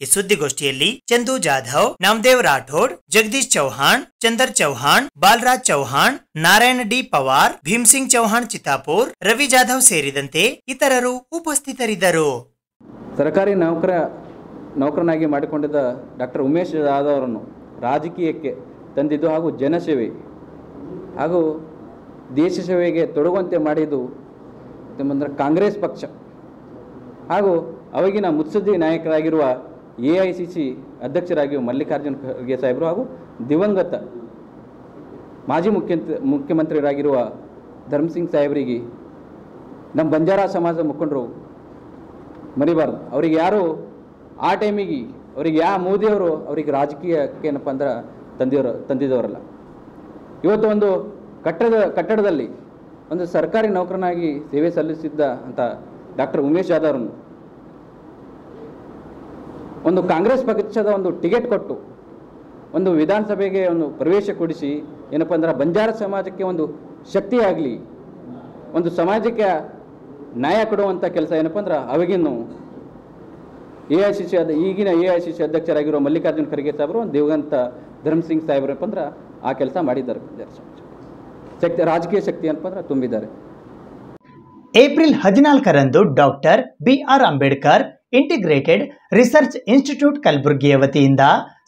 ಈ ಸುದ್ದಿಗೋಷ್ಠಿಯಲ್ಲಿ ಚಂದು ಜಾಧವ್, ನಾಮದೇವ್ ರಾಠೋಡ್, ಜಗದೀಶ್ ಚೌಹಾಣ್, ಚಂದರ್ ಚೌಹಾಣ್, ಬಾಲರಾಜ್ ಚೌಹಾಣ್, ನಾರಾಯಣ ಡಿ ಪವಾರ್, ಭೀಮ್ಸಿಂಗ್ ಚೌಹಾಣ್ ಚಿತ್ತಾಪುರ್, ರವಿ ಜಾಧವ್ ಸೇರಿದಂತೆ ಇತರರು ಉಪಸ್ಥಿತರಿದ್ದರು. ಸರ್ಕಾರಿ ನೌಕರನಾಗಿ ಮಾಡಿಕೊಂಡಿದ್ದ ಡಾಕ್ಟರ್ ಉಮೇಶ್ ಜಾಧವ್ ಅವರನ್ನು ರಾಜಕೀಯಕ್ಕೆ ತಂದಿದ್ದು ಹಾಗೂ ಜನಸೇವೆ ಹಾಗೂ ದೇಶ ಸೇವೆಗೆ ತೊಡಗುವಂತೆ ಮಾಡಿದ್ದು ಎಂಬಂದರೆ ಕಾಂಗ್ರೆಸ್ ಪಕ್ಷ ಹಾಗೂ ಅವಾಗಿನ ಮುತ್ಸದ್ದಿ ನಾಯಕರಾಗಿರುವ AICC ಅಧ್ಯಕ್ಷರಾಗಿರುವ ಮಲ್ಲಿಕಾರ್ಜುನ ಖರ್ಗೆ ಸಾಹೇಬರು ಹಾಗೂ ದಿವಂಗತ ಮಾಜಿ ಮುಖ್ಯಮಂತ್ರಿರಾಗಿರುವ ಧರ್ಮಸಿಂಗ್ ಸಾಹೇಬರಿಗೆ ನಮ್ಮ ಬಂಜಾರ ಸಮಾಜದ ಮುಖಂಡರು ಮರಿಬಾರ್ದು. ಅವ್ರಿಗೆ ಯಾರು ಆ ಟೈಮಿಗೆ ಅವ್ರಿಗೆ ಯಾವ ಮೋದಿಯವರು ಅವ್ರಿಗೆ ರಾಜಕೀಯಕ್ಕೆ ಏನಪ್ಪ ಅಂದ್ರೆ ತಂದಿದ್ದವರಲ್ಲ. ಇವತ್ತು ಒಂದು ಕಟ್ಟಡದಲ್ಲಿ ಒಂದು ಸರ್ಕಾರಿ ನೌಕರನಾಗಿ ಸೇವೆ ಸಲ್ಲಿಸಿದ್ದ ಅಂತ ಡಾಕ್ಟರ್ ಉಮೇಶ್ ಜಾಧವ್ರನ್ನು ಒಂದು ಕಾಂಗ್ರೆಸ್ ಪಕ್ಷದ ಒಂದು ಟಿಕೆಟ್ ಕೊಟ್ಟು ಒಂದು ವಿಧಾನಸಭೆಗೆ ಒಂದು ಪ್ರವೇಶ ಕೊಡಿಸಿ ಏನಪ್ಪ ಅಂದ್ರೆ ಬಂಜಾರ ಸಮಾಜಕ್ಕೆ ಒಂದು ಶಕ್ತಿಯಾಗಲಿ, ಒಂದು ಸಮಾಜಕ್ಕೆ ನ್ಯಾಯ ಕೊಡುವಂಥ ಕೆಲಸ ಏನಪ್ಪ ಅಂದ್ರೆ ಅವಾಗಿನ ಈಗಿನ AICC ಅಧ್ಯಕ್ಷರಾಗಿರುವ ಮಲ್ಲಿಕಾರ್ಜುನ ಖರ್ಗೆ ಸಾಹೇಬರು ಒಂದು ದಿವಂಗತ ಧರ್ಮಸಿಂಗ್ ಸಾಹೇಬ್ರಪ್ಪ ಅಂದ್ರೆ ಆ ಕೆಲಸ ಮಾಡಿದ್ದಾರೆ. ಬಂಜಾರ ಸಮಾಜ ರಾಜಕೀಯ ಶಕ್ತಿ ಏನಪ್ಪ ಅಂದ್ರೆ ತುಂಬಿದ್ದಾರೆ. ಏಪ್ರಿಲ್ 14ರಂದು doctor BR Ambedkar integrated research institute ಕಲಬುರಗಿಯ ವತಿಯಿಂದ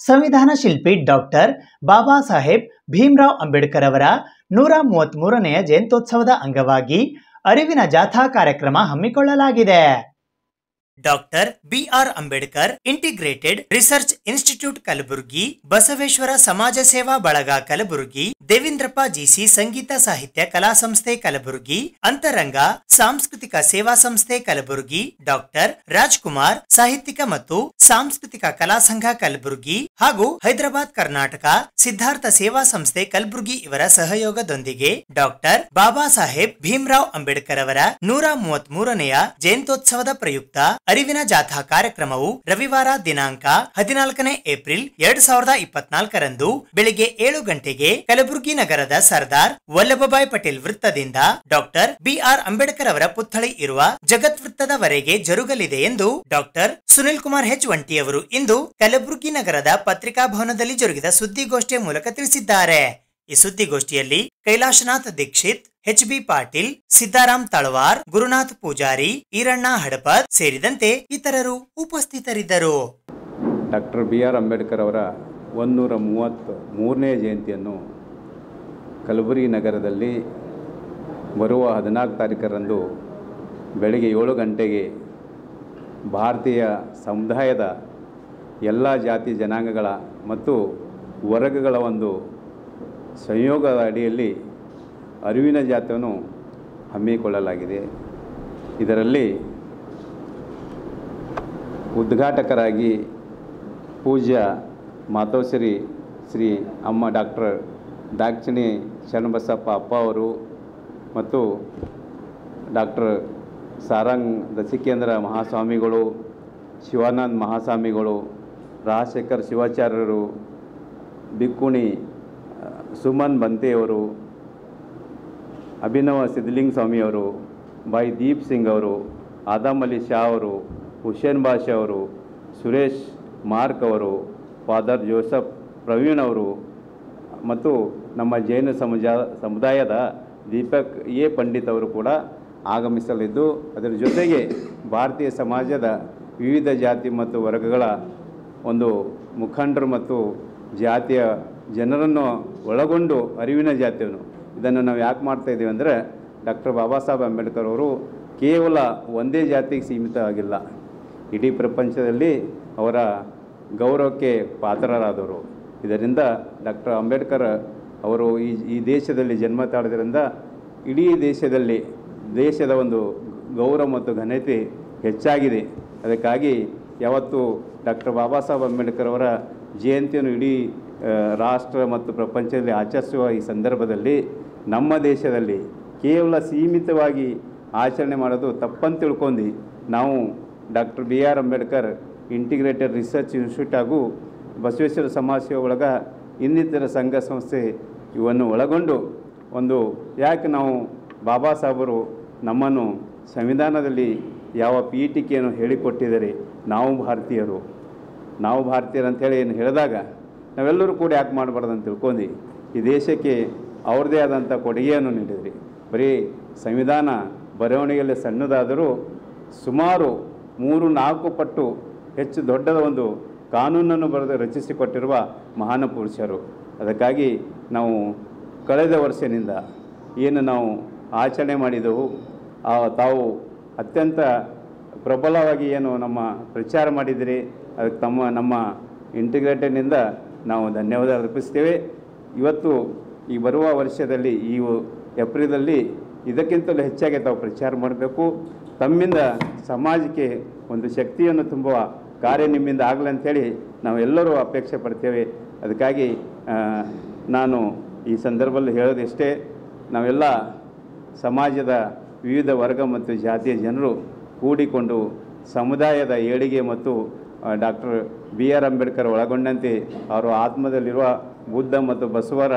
ಸಂವಿಧಾನ ಶಿಲ್ಪಿ ಡಾಕ್ಟರ್ ಬಾಬಾ ಸಾಹೇಬ್ ಭೀಮರಾವ್ ಅಂಬೇಡ್ಕರ್ ಅವರ 133ನೆಯ ಜಯಂತ್ಯೋತ್ಸವದ ಅಂಗವಾಗಿ ಅರಿವಿನ ಜಾಥಾ ಕಾರ್ಯಕ್ರಮ ಹಮ್ಮಿಕೊಳ್ಳಲಾಗಿದೆ. Doctor BR Ambedkar integrated research institute Kalaburagi, Basaveshwara Samaja Seva ಬಳಗ ಕಲಬುರಗಿ, ದೇವೇಂದ್ರಪ್ಪ GC ಸಂಗೀತ ಸಾಹಿತ್ಯ ಕಲಾ ಸಂಸ್ಥೆ ಕಲಬುರಗಿ, ಅಂತರಂಗ ಸಾಂಸ್ಕೃತಿಕ ಸೇವಾ ಸಂಸ್ಥೆ ಕಲಬುರಗಿ, ಡಾಕ್ಟರ್ ರಾಜ್ಕುಮಾರ್ ಸಾಹಿತ್ಯಿಕ ಮತ್ತು ಸಾಂಸ್ಕೃತಿಕ ಕಲಾ ಸಂಘ ಕಲಬುರಗಿ ಹಾಗೂ ಹೈದರಾಬಾದ್ ಕರ್ನಾಟಕ ಸಿದ್ಧಾರ್ಥ ಸೇವಾ ಸಂಸ್ಥೆ ಕಲಬುರಗಿ ಇವರ ಸಹಯೋಗದೊಂದಿಗೆ ಡಾಕ್ಟರ್ ಬಾಬಾ ಸಾಹೇಬ್ ಭೀಮರಾವ್ ಅಂಬೇಡ್ಕರ್ ಅವರ 133ನೆಯ ಜಯಂತ್ಯೋತ್ಸವದ ಪ್ರಯುಕ್ತ ಅರಿವಿನ ಜಾಥಾ ಕಾರ್ಯಕ್ರಮವು ರವಿವಾರ ದಿನಾಂಕ 14ನೇ ಏಪ್ರಿಲ್ 2024ರಂದು ಬೆಳಿಗ್ಗೆ 7 ಗಂಟೆಗೆ ಕಲಬುರಗಿ ನಗರದ ಸರ್ದಾರ್ ವಲ್ಲಭಭಾಯ್ ಪಟೇಲ್ ವೃತ್ತದಿಂದ ಡಾಕ್ಟರ್ BR ಅಂಬೇಡ್ಕರ್ ಅವರ ಪುತ್ಥಳಿ ಇರುವ ಜಗತ್ ವೃತ್ತದವರೆಗೆ ಜರುಗಲಿದೆ ಎಂದು ಡಾಕ್ಟರ್ ಸುನಿಲ್ ಕುಮಾರ್ H1T ಅವರು ಇಂದು ಕಲಬುರಗಿ ನಗರದ ಪತ್ರಿಕಾ ಭವನದಲ್ಲಿ ಜರುಗಿದ ಸುದ್ದಿಗೋಷ್ಠಿಯ ಮೂಲಕ ತಿಳಿಸಿದ್ದಾರೆ. ಈ ಸುದ್ದಿಗೋಷ್ಠಿಯಲ್ಲಿ ಕೈಲಾಶನಾಥ್ ದೀಕ್ಷಿತ್, HB ಪಾಟೀಲ್, ಸಿದ್ದಾರಾಮ್ ತಳವಾರ್, ಗುರುನಾಥ್ ಪೂಜಾರಿ, ಈರಣ್ಣ ಹಡಪದ್ ಸೇರಿದಂತೆ ಇತರರು ಉಪಸ್ಥಿತರಿದ್ದರು. ಡಾಕ್ಟರ್ BR ಅಂಬೇಡ್ಕರ್ ಅವರ 133ನೇ ಜಯಂತಿಯನ್ನು ಕಲಬುರಗಿ ನಗರದಲ್ಲಿ ಬರುವ 14 ತಾರೀಕರಂದು ಬೆಳಗ್ಗೆ 7 ಗಂಟೆಗೆ ಭಾರತೀಯ ಸಮುದಾಯದ ಎಲ್ಲ ಜಾತಿ ಜನಾಂಗಗಳ ಮತ್ತು ವರ್ಗಗಳ ಒಂದು ಸಂಯೋಗದ ಅಡಿಯಲ್ಲಿ ಅರಿವಿನ ಜಾಥಾವನ್ನು ಹಮ್ಮಿಕೊಳ್ಳಲಾಗಿದೆ. ಇದರಲ್ಲಿ ಉದ್ಘಾಟಕರಾಗಿ ಪೂಜ್ಯ ಮಾತೋಶ್ರೀ ಶ್ರೀ ಅಮ್ಮ ಡಾಕ್ಟರ್ ದಾಕ್ಷಿಣಿ ಶರಣಬಸಪ್ಪ ಅಪ್ಪ ಅವರು ಮತ್ತು ಡಾಕ್ಟರ್ ಸಾರಂಗ್ ದಸಿಕೇಂದ್ರ ಮಹಾಸ್ವಾಮಿಗಳು, ಶಿವಾನಂದ ಮಹಾಸ್ವಾಮಿಗಳು, ರಾಜಶೇಖರ್ ಶಿವಾಚಾರ್ಯರು, ಬಿಕ್ಕುಣಿ ಸುಮನ್ ಬಂತೆಯವರು, ಅಭಿನವ ಸಿದ್ಧಲಿಂಗ ಸ್ವಾಮಿಯವರು, ಭಾಯ್ ದೀಪ್ ಸಿಂಗ್ ಅವರು, ಆದಮ್ ಅಲಿ ಶಾ ಅವರು, ಹುಸೇನ್ ಬಾಷಾ ಅವರು, ಸುರೇಶ್ ಮಾರ್ಕ್ ಅವರು, ಫಾದರ್ ಜೋಸಫ್ ಪ್ರವೀಣ್ ಅವರು ಮತ್ತು ನಮ್ಮ ಜೈನ ಸಮುದಾಯದ ದೀಪಕ್ ಪಂಡಿತ್ ಅವರು ಕೂಡ ಆಗಮಿಸಲಿದ್ದು, ಅದರ ಜೊತೆಗೆ ಭಾರತೀಯ ಸಮಾಜದ ವಿವಿಧ ಜಾತಿ ಮತ್ತು ವರ್ಗಗಳ ಒಂದು ಮುಖಂಡರು ಮತ್ತು ಜಾತಿಯ ಜನರನ್ನು ಒಳಗೊಂಡು ಅರಿವಿನ ಜಾಥೆಯನ್ನು ಇದನ್ನು ನಾವು ಯಾಕೆ ಮಾಡ್ತಾಯಿದ್ದೀವಿ ಅಂದರೆ ಡಾಕ್ಟರ್ ಬಾಬಾ ಸಾಹೇಬ್ ಅಂಬೇಡ್ಕರ್ ಅವರು ಕೇವಲ ಒಂದೇ ಜಾತಿಗೆ ಸೀಮಿತ ಆಗಿಲ್ಲ, ಇಡೀ ಪ್ರಪಂಚದಲ್ಲಿ ಅವರ ಗೌರವಕ್ಕೆ ಪಾತ್ರರಾದವರು. ಇದರಿಂದ ಡಾಕ್ಟರ್ ಅಂಬೇಡ್ಕರ್ ಅವರು ಈ ದೇಶದಲ್ಲಿ ಜನ್ಮ ತಾಳಿದ್ರಿಂದ ಇಡೀ ದೇಶದ ಒಂದು ಗೌರವ ಮತ್ತು ಘನತೆ ಹೆಚ್ಚಾಗಿದೆ. ಅದಕ್ಕಾಗಿ ಯಾವತ್ತು ಡಾಕ್ಟರ್ ಬಾಬಾ ಸಾಹೇಬ್ ಅಂಬೇಡ್ಕರ್ ಅವರ ಜಯಂತಿಯನ್ನು ಇಡೀ ರಾಷ್ಟ್ರ ಮತ್ತು ಪ್ರಪಂಚದಲ್ಲಿ ಆಚರಿಸುವ ಈ ಸಂದರ್ಭದಲ್ಲಿ ನಮ್ಮ ದೇಶದಲ್ಲಿ ಕೇವಲ ಸೀಮಿತವಾಗಿ ಆಚರಣೆ ಮಾಡೋದು ತಪ್ಪಂತ ತಿಳ್ಕೊಂಡು ನಾವು doctor BR Ambedkar integrated research institute ಹಾಗೂ ಬಸವೇಶ್ವರ ಸಮಾಜ ಸೇವಾ ಬಳಗ ಇನ್ನಿತರ ಸಂಘ ಸಂಸ್ಥೆ ಇವನ್ನು ಒಳಗೊಂಡು ಒಂದು ಯಾಕೆ ನಾವು ಬಾಬಾ ಸಾಹೇಬರು ನಮ್ಮನ್ನು ಸಂವಿಧಾನದಲ್ಲಿ ಯಾವ ಪೀಠಿಕೆಯನ್ನು ಹೇಳಿಕೊಟ್ಟಿದ್ದಾರೆ, ನಾವು ಭಾರತೀಯರು ಅಂಥೇಳಿ ಏನು ಹೇಳಿದಾಗ ನಾವೆಲ್ಲರೂ ಕೂಡ ಯಾಕೆ ಮಾಡಬಾರ್ದು ಅಂತ ತಿಳ್ಕೊಂಡು ಈ ದೇಶಕ್ಕೆ ಅವ್ರದ್ದೇ ಆದಂಥ ಕೊಡುಗೆಯನ್ನು ನೀಡಿದ್ರಿ. ಬರೀ ಸಂವಿಧಾನ ಬರವಣಿಗೆಯಲ್ಲಿ ಸಣ್ಣದಾದರೂ ಸುಮಾರು 3-4 ಪಟ್ಟು ಹೆಚ್ಚು ದೊಡ್ಡದ ಒಂದು ಕಾನೂನನ್ನು ಬರೆದು ರಚಿಸಿಕೊಟ್ಟಿರುವ ಮಹಾನ ಪುರುಷರು. ಅದಕ್ಕಾಗಿ ನಾವು ಕಳೆದ ವರ್ಷದಿಂದ ಏನು ನಾವು ಆಚರಣೆ ಮಾಡಿದೆವು, ತಾವು ಅತ್ಯಂತ ಪ್ರಬಲವಾಗಿ ಏನು ನಮ್ಮ ಪ್ರಚಾರ ಮಾಡಿದಿರಿ, ಅದಕ್ಕೆ ನಮ್ಮ ಇಂಟಿಗ್ರೇಟೆಡ್ನಿಂದ ನಾವು ಧನ್ಯವಾದ ಅರ್ಪಿಸ್ತೇವೆ. ಇವತ್ತು ಈ ಬರುವ ವರ್ಷದಲ್ಲಿ ಈ ಏಪ್ರಿಲಲ್ಲಿ ಇದಕ್ಕಿಂತಲೂ ಹೆಚ್ಚಾಗಿ ತಾವು ಪ್ರಚಾರ ಮಾಡಬೇಕು. ತಮ್ಮಿಂದ ಸಮಾಜಕ್ಕೆ ಒಂದು ಶಕ್ತಿಯನ್ನು ತುಂಬುವ ಕಾರ್ಯ ನಿಮ್ಮಿಂದ ಆಗಲಿ ಅಂಥೇಳಿ ನಾವೆಲ್ಲರೂ ಅಪೇಕ್ಷೆ ಪಡ್ತೇವೆ. ಅದಕ್ಕಾಗಿ ನಾನು ಈ ಸಂದರ್ಭದಲ್ಲಿ ಹೇಳೋದಿಷ್ಟೇ, ನಾವೆಲ್ಲ ಸಮಾಜದ ವಿವಿಧ ವರ್ಗ ಮತ್ತು ಜಾತಿಯ ಜನರು ಕೂಡಿಕೊಂಡು ಸಮುದಾಯದ ಏಳಿಗೆ ಮತ್ತು ಡಾಕ್ಟರ್ BR ಅಂಬೇಡ್ಕರ್ ಒಳಗೊಂಡಂತೆ ಅವರ ಆತ್ಮದಲ್ಲಿರುವ ಬುದ್ಧ ಮತ್ತು ಬಸವರ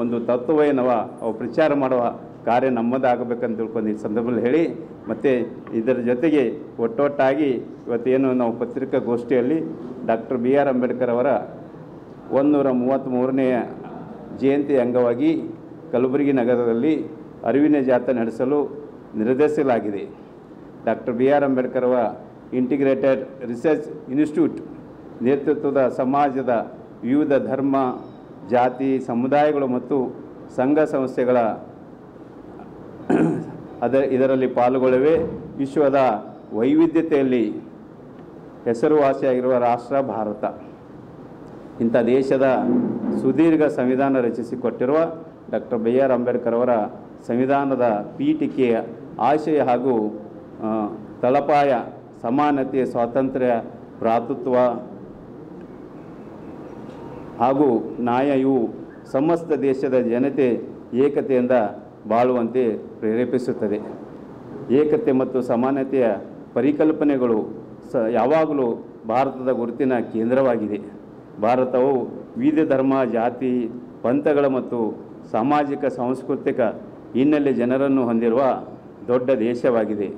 ಒಂದು ತತ್ವವೇನವ ಅವು ಪ್ರಚಾರ ಮಾಡುವ ಕಾರ್ಯ ನಮ್ಮದಾಗಬೇಕಂತ ತಿಳ್ಕೊಂಡು ಈ ಸಂದರ್ಭದಲ್ಲಿ ಹೇಳಿ, ಮತ್ತು ಇದರ ಜೊತೆಗೆ ಒಟ್ಟೊಟ್ಟಾಗಿ ಇವತ್ತೇನು ನಾವು ಪತ್ರಿಕಾಗೋಷ್ಠಿಯಲ್ಲಿ ಡಾಕ್ಟರ್ BR ಅಂಬೇಡ್ಕರ್ ಅವರ 133ನೇ ಜಯಂತಿ ಅಂಗವಾಗಿ ಕಲಬುರಗಿ ನಗರದಲ್ಲಿ ಅರಿವಿನ ಜಾಥಾ ನಡೆಸಲು ನಿರ್ಧರಿಸಲಾಗಿದೆ. ಡಾಕ್ಟರ್ BR ಅಂಬೇಡ್ಕರ್ ಅವರ ಇಂಟಿಗ್ರೇಟೆಡ್ ರಿಸರ್ಚ್ ಇನ್ಸ್ಟಿಟ್ಯೂಟ್ ನೇತೃತ್ವದ ಸಮಾಜದ ವಿವಿಧ ಧರ್ಮ, ಜಾತಿ, ಸಮುದಾಯಗಳು ಮತ್ತು ಸಂಘ ಸಂಸ್ಥೆಗಳ ಇದರಲ್ಲಿ ಪಾಲ್ಗೊಳ್ಳುವೆ. ವಿಶ್ವದ ವೈವಿಧ್ಯತೆಯಲ್ಲಿ ಹೆಸರುವಾಸಿಯಾಗಿರುವ ರಾಷ್ಟ್ರ ಭಾರತ. ಇಂಥ ದೇಶದ ಸುದೀರ್ಘ ಸಂವಿಧಾನ ರಚಿಸಿಕೊಟ್ಟಿರುವ ಡಾಕ್ಟರ್ BR ಅಂಬೇಡ್ಕರ್ ಅವರ ಸಂವಿಧಾನದ ಪೀಠಿಕೆಯ ಆಶಯ ಹಾಗೂ ತಳಪಾಯ ಸಮಾನತೆ, ಸ್ವಾತಂತ್ರ್ಯ, ಭ್ರಾತೃತ್ವ ಹಾಗೂ ನ್ಯಾಯ ಇವು ಸಮಸ್ತ ದೇಶದ ಜನತೆ ಏಕತೆಯಿಂದ ಬಾಳುವಂತೆ ಪ್ರೇರೇಪಿಸುತ್ತದೆ. ಏಕತೆ ಮತ್ತು ಸಮಾನತೆಯ ಪರಿಕಲ್ಪನೆಗಳು ಯಾವಾಗಲೂ ಭಾರತದ ಗುರುತಿನ ಕೇಂದ್ರವಾಗಿದೆ. ಭಾರತವು ವಿವಿಧ ಧರ್ಮ, ಜಾತಿ, ಪಂಥಗಳ ಮತ್ತು ಸಾಮಾಜಿಕ ಸಾಂಸ್ಕೃತಿಕ ಹಿನ್ನೆಲೆ ಜನರನ್ನು ಹೊಂದಿರುವ ದೊಡ್ಡ ದೇಶವಾಗಿದೆ.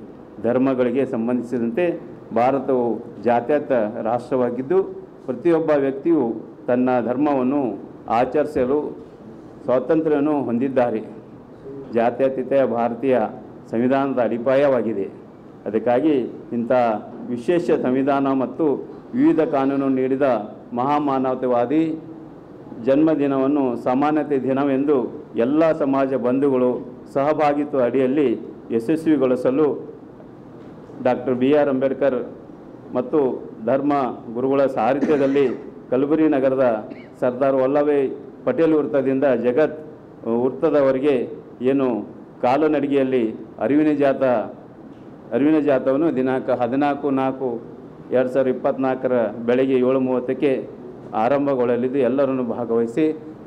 ಧರ್ಮಗಳಿಗೆ ಸಂಬಂಧಿಸಿದಂತೆ ಭಾರತವು ಜಾತ್ಯತೀತ ರಾಷ್ಟ್ರವಾಗಿದ್ದು, ಪ್ರತಿಯೊಬ್ಬ ವ್ಯಕ್ತಿಯು ತನ್ನ ಧರ್ಮವನ್ನು ಆಚರಿಸಲು ಸ್ವಾತಂತ್ರ್ಯವನ್ನು ಹೊಂದಿದ್ದಾರೆ. ಜಾತ್ಯತೀತ ಭಾರತೀಯ ಸಂವಿಧಾನದ ಅಡಿಪಾಯವಾಗಿದೆ. ಅದಕ್ಕಾಗಿ ಇಂಥ ವಿಶೇಷ ಸಂವಿಧಾನ ಮತ್ತು ವಿವಿಧ ಕಾನೂನು ನೀಡಿದ ಮಹಾಮಾನವತಾವಾದಿ ಜನ್ಮದಿನವನ್ನು ಸಮಾನತೆ ದಿನವೆಂದು ಎಲ್ಲ ಸಮಾಜ ಬಂಧುಗಳು ಸಹಭಾಗಿತ್ವ ಅಡಿಯಲ್ಲಿ ಯಶಸ್ವಿಗೊಳಿಸಲು ಡಾಕ್ಟರ್ BR ಅಂಬೇಡ್ಕರ್ ಮತ್ತು ಧರ್ಮ ಗುರುಗಳ ಸಾರಥ್ಯದಲ್ಲಿ ಕಲಬುರಗಿ ನಗರದ ಸರ್ದಾರ್ ವಲ್ಲಭಾಯ್ ಪಟೇಲ್ ವೃತ್ತದಿಂದ ಜಗತ್ ವೃತ್ತದವರೆಗೆ ಏನು ಕಾಲುನಡಿಗೆಯಲ್ಲಿ ಅರಿವಿನ ಜಾಥಾವನ್ನು ದಿನಾಂಕ 14/4/2024 ಬೆಳಗ್ಗೆ 7:30ಕ್ಕೆ ಆರಂಭಗೊಳ್ಳಲಿದ್ದು, ಎಲ್ಲರನ್ನು ಭಾಗವಹಿಸಿ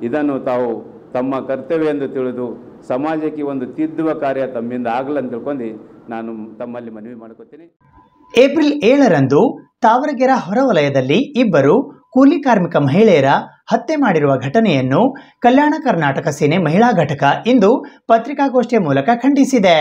ಇದನ್ನು ತಾವು ತಮ್ಮ ಕರ್ತವ್ಯ ಎಂದು ತಿಳಿದು ಸಮಾಜಕ್ಕೆ ಒಂದು ತಿದ್ದುವ ಕಾರ್ಯ ತಮ್ಮಿಂದ ಆಗಲಂತ ತಿಳ್ಕೊಂಡು ನಾನು ತಮ್ಮಲ್ಲಿ ಮನವಿ ಮಾಡ್ಕೋತೀನಿ. ಏಪ್ರಿಲ್ 7ರಂದು ತಾವರಗೆರೆ ಹೊರವಲಯದಲ್ಲಿ ಇಬ್ಬರು ಕೂಲಿ ಕಾರ್ಮಿಕ ಮಹಿಳೆಯರ ಹತ್ಯೆ ಮಾಡಿರುವ ಘಟನೆಯನ್ನು ಕಲ್ಯಾಣ ಕರ್ನಾಟಕ ಸೇನೆ ಮಹಿಳಾ ಘಟಕ ಇಂದು ಪತ್ರಿಕಾಗೋಷ್ಠಿಯ ಮೂಲಕ ಖಂಡಿಸಿದೆ.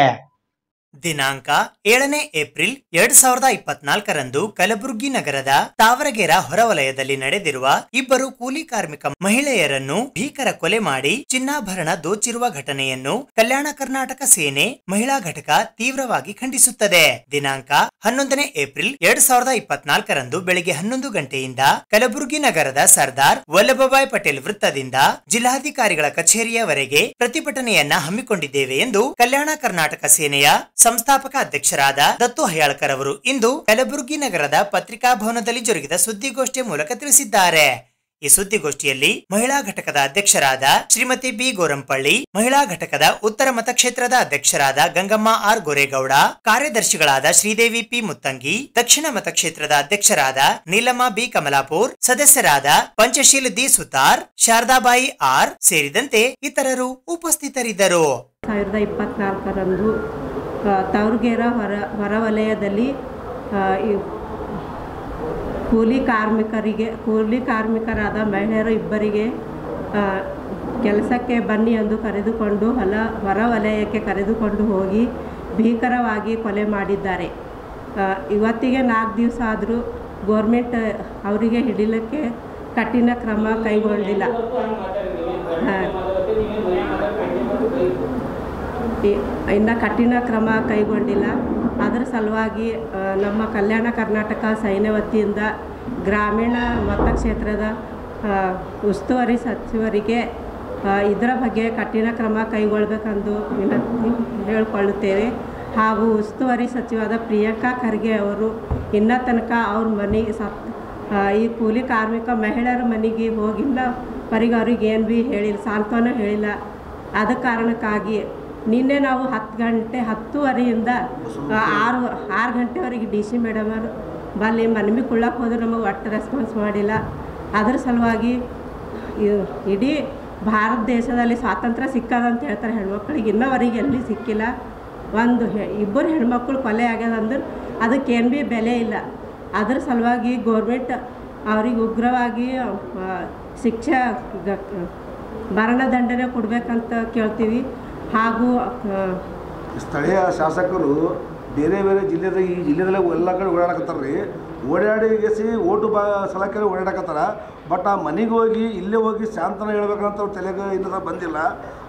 ದಿನಾಂಕ 7ನೇ ಏಪ್ರಿಲ್ 2024ರಂದು ಕಲಬುರಗಿ ನಗರದ ತಾವರಗೆರೆ ಹೊರವಲಯದಲ್ಲಿ ನಡೆದಿರುವ ಇಬ್ಬರು ಕೂಲಿ ಕಾರ್ಮಿಕ ಮಹಿಳೆಯರನ್ನು ಭೀಕರ ಕೊಲೆ ಮಾಡಿ ಚಿನ್ನಾಭರಣ ದೋಚಿರುವ ಘಟನೆಯನ್ನು ಕಲ್ಯಾಣ ಕರ್ನಾಟಕ ಸೇನೆ ಮಹಿಳಾ ಘಟಕ ತೀವ್ರವಾಗಿ ಖಂಡಿಸುತ್ತದೆ. ದಿನಾಂಕ 11ನೇ ಏಪ್ರಿಲ್ 2024ರಂದು ಬೆಳಿಗ್ಗೆ 11 ಗಂಟೆಯಿಂದ ಕಲಬುರಗಿ ನಗರದ ಸರ್ದಾರ್ ವಲ್ಲಭಭಾಯ್ ಪಟೇಲ್ ವೃತ್ತದಿಂದ ಜಿಲ್ಲಾಧಿಕಾರಿಗಳ ಕಚೇರಿಯವರೆಗೆ ಪ್ರತಿಭಟನೆಯನ್ನ ಹಮ್ಮಿಕೊಂಡಿದ್ದೇವೆ ಎಂದು ಕಲ್ಯಾಣ ಕರ್ನಾಟಕ ಸೇನೆಯ ಸಂಸ್ಥಾಪಕ ಅಧ್ಯಕ್ಷರಾದ ದತ್ತು ಹಯಾಳ್ಕರ್ ಅವರು ಇಂದು ಕಲಬುರಗಿ ನಗರದ ಪತ್ರಿಕಾ ಭವನದಲ್ಲಿ ಜರುಗಿದ ಸುದ್ದಿಗೋಷ್ಠಿಯ ಮೂಲಕ ತಿಳಿಸಿದ್ದಾರೆ. ಈ ಸುದ್ದಿಗೋಷ್ಠಿಯಲ್ಲಿ ಮಹಿಳಾ ಘಟಕದ ಅಧ್ಯಕ್ಷರಾದ ಶ್ರೀಮತಿ ಬಿ ಗೋರಂಪಳ್ಳಿ, ಮಹಿಳಾ ಘಟಕದ ಉತ್ತರ ಮತಕ್ಷೇತ್ರದ ಅಧ್ಯಕ್ಷರಾದ ಗಂಗಮ್ಮ ಆರ್ ಗೋರೇಗೌಡ, ಕಾರ್ಯದರ್ಶಿಗಳಾದ ಶ್ರೀದೇವಿ ಪಿ ಮುತ್ತಂಗಿ, ದಕ್ಷಿಣ ಮತಕ್ಷೇತ್ರದ ಅಧ್ಯಕ್ಷರಾದ ನೀಲಮ್ಮ ಬಿ ಕಮಲಾಪುರ್, ಸದಸ್ಯರಾದ ಪಂಚಶೀಲ್ ದಿ ಸುತಾರ್, ಶಾರದಾಬಾಯಿ ಆರ್ ಸೇರಿದಂತೆ ಇತರರು ಉಪಸ್ಥಿತರಿದ್ದರು. 2024ರಂದು ತಾವರಗೆರೆ ಹೊರವಲಯದಲ್ಲಿ ಕೂಲಿ ಕಾರ್ಮಿಕರಾದ ಮಹಿಳೆಯರು ಇಬ್ಬರಿಗೆ ಕೆಲಸಕ್ಕೆ ಬನ್ನಿ ಎಂದು ಕರೆದುಕೊಂಡು ಹೊರವಲಯಕ್ಕೆ ಕರೆದುಕೊಂಡು ಹೋಗಿ ಭೀಕರವಾಗಿ ಕೊಲೆ ಮಾಡಿದ್ದಾರೆ. ಇವತ್ತಿಗೆ 4 ದಿವಸ ಆದರೂ ಗೋರ್ಮೆಂಟ್ ಅವರಿಗೆ ಹಿಡಿಲಿಕ್ಕೆ ಕಠಿಣ ಕ್ರಮ ಕೈಗೊಂಡಿಲ್ಲ. ಇನ್ನು ಕಠಿಣ ಕ್ರಮ ಕೈಗೊಂಡಿಲ್ಲ. ಅದರ ಸಲುವಾಗಿ ನಮ್ಮ ಕಲ್ಯಾಣ ಕರ್ನಾಟಕ ಸೇನೆ ವತಿಯಿಂದ ಗ್ರಾಮೀಣ ಮತಕ್ಷೇತ್ರದ ಉಸ್ತುವಾರಿ ಸಚಿವರಿಗೆ ಇದರ ಬಗ್ಗೆ ಕಠಿಣ ಕ್ರಮ ಕೈಗೊಳ್ಳಬೇಕೆಂದು ವಿನಂತಿ ಹೇಳಿಕೊಳ್ಳುತ್ತೇವೆ. ಹಾಗೂ ಉಸ್ತುವಾರಿ ಸಚಿವರಾದ ಪ್ರಿಯಾಂಕಾ ಖರ್ಗೆ ಅವರು ಇನ್ನೂ ತನಕ ಅವ್ರ ಮನೆಗೆ ಈ ಕೂಲಿ ಕಾರ್ಮಿಕ ಮಹಿಳೆಯರ ಮನೆಗೆ ಹೋಗಿಲ್ಲ ವರೆಗೆ ಅವ್ರಿಗೆ ಏನು ಭೀ ಹೇಳಿಲ್ಲ, ಸಾಂತ್ವನ ಹೇಳಿಲ್ಲ. ಆದ ಕಾರಣಕ್ಕಾಗಿ ನಿನ್ನೆ ನಾವು 10:10:30ಯಿಂದ 6 ಗಂಟೆವರೆಗೆ DC ಮೇಡಮ್ ಅವರು ಬಲ್ಲಿ ಮನವಿ ಕೊಡಕ್ಕೆ ಹೋದ್ರೆ ನಮಗೆ ಒಟ್ಟು ರೆಸ್ಪಾನ್ಸ್ ಮಾಡಿಲ್ಲ. ಅದರ ಸಲುವಾಗಿ ಇಡೀ ಭಾರತ ದೇಶದಲ್ಲಿ ಸ್ವಾತಂತ್ರ್ಯ ಸಿಕ್ಕದಂತ ಹೇಳ್ತಾರೆ ಹೆಣ್ಮಕ್ಳಿಗೆ, ಇನ್ನೂವರೆಗೆ ಎಲ್ಲಿ ಸಿಕ್ಕಿಲ್ಲ. ಇಬ್ಬರು ಹೆಣ್ಮಕ್ಳು ಕೊಲೆ ಆಗ್ಯದಂದ್ರೆ ಅದಕ್ಕೇನು ಭೀ ಬೆಲೆ ಇಲ್ಲ. ಅದರ ಸಲುವಾಗಿ ಗೋರ್ಮೆಂಟ್ ಅವ್ರಿಗೆ ಉಗ್ರವಾಗಿ ಶಿಕ್ಷೆ ಮರಣದಂಡನೆ ಕೊಡಬೇಕಂತ ಕೇಳ್ತೀವಿ. ಹಾಗೂ ಸ್ಥಳೀಯ ಶಾಸಕರು ಬೇರೆ ಬೇರೆ ಜಿಲ್ಲೆದಾಗ ಈ ಜಿಲ್ಲೆದಲ್ಲೇ ಎಲ್ಲ ಕಡೆ ಓಡಾಡಕತ್ತಾರೆ ರೀ. ಓಡಾಡಿಗೆಸಿ ಓಟು ಸಲಕ್ಕೆ ಓಡಾಡಕತ್ತಾರ. ಬಟ್ ಆ ಮನೆಗೆ ಹೋಗಿ ಇಲ್ಲೇ ಹೋಗಿ ಶಾಂತನ ಹೇಳ್ಬೇಕಂತ ಅವ್ರ ತಲೆಗೆ ಇನ್ನದ ಬಂದಿಲ್ಲ.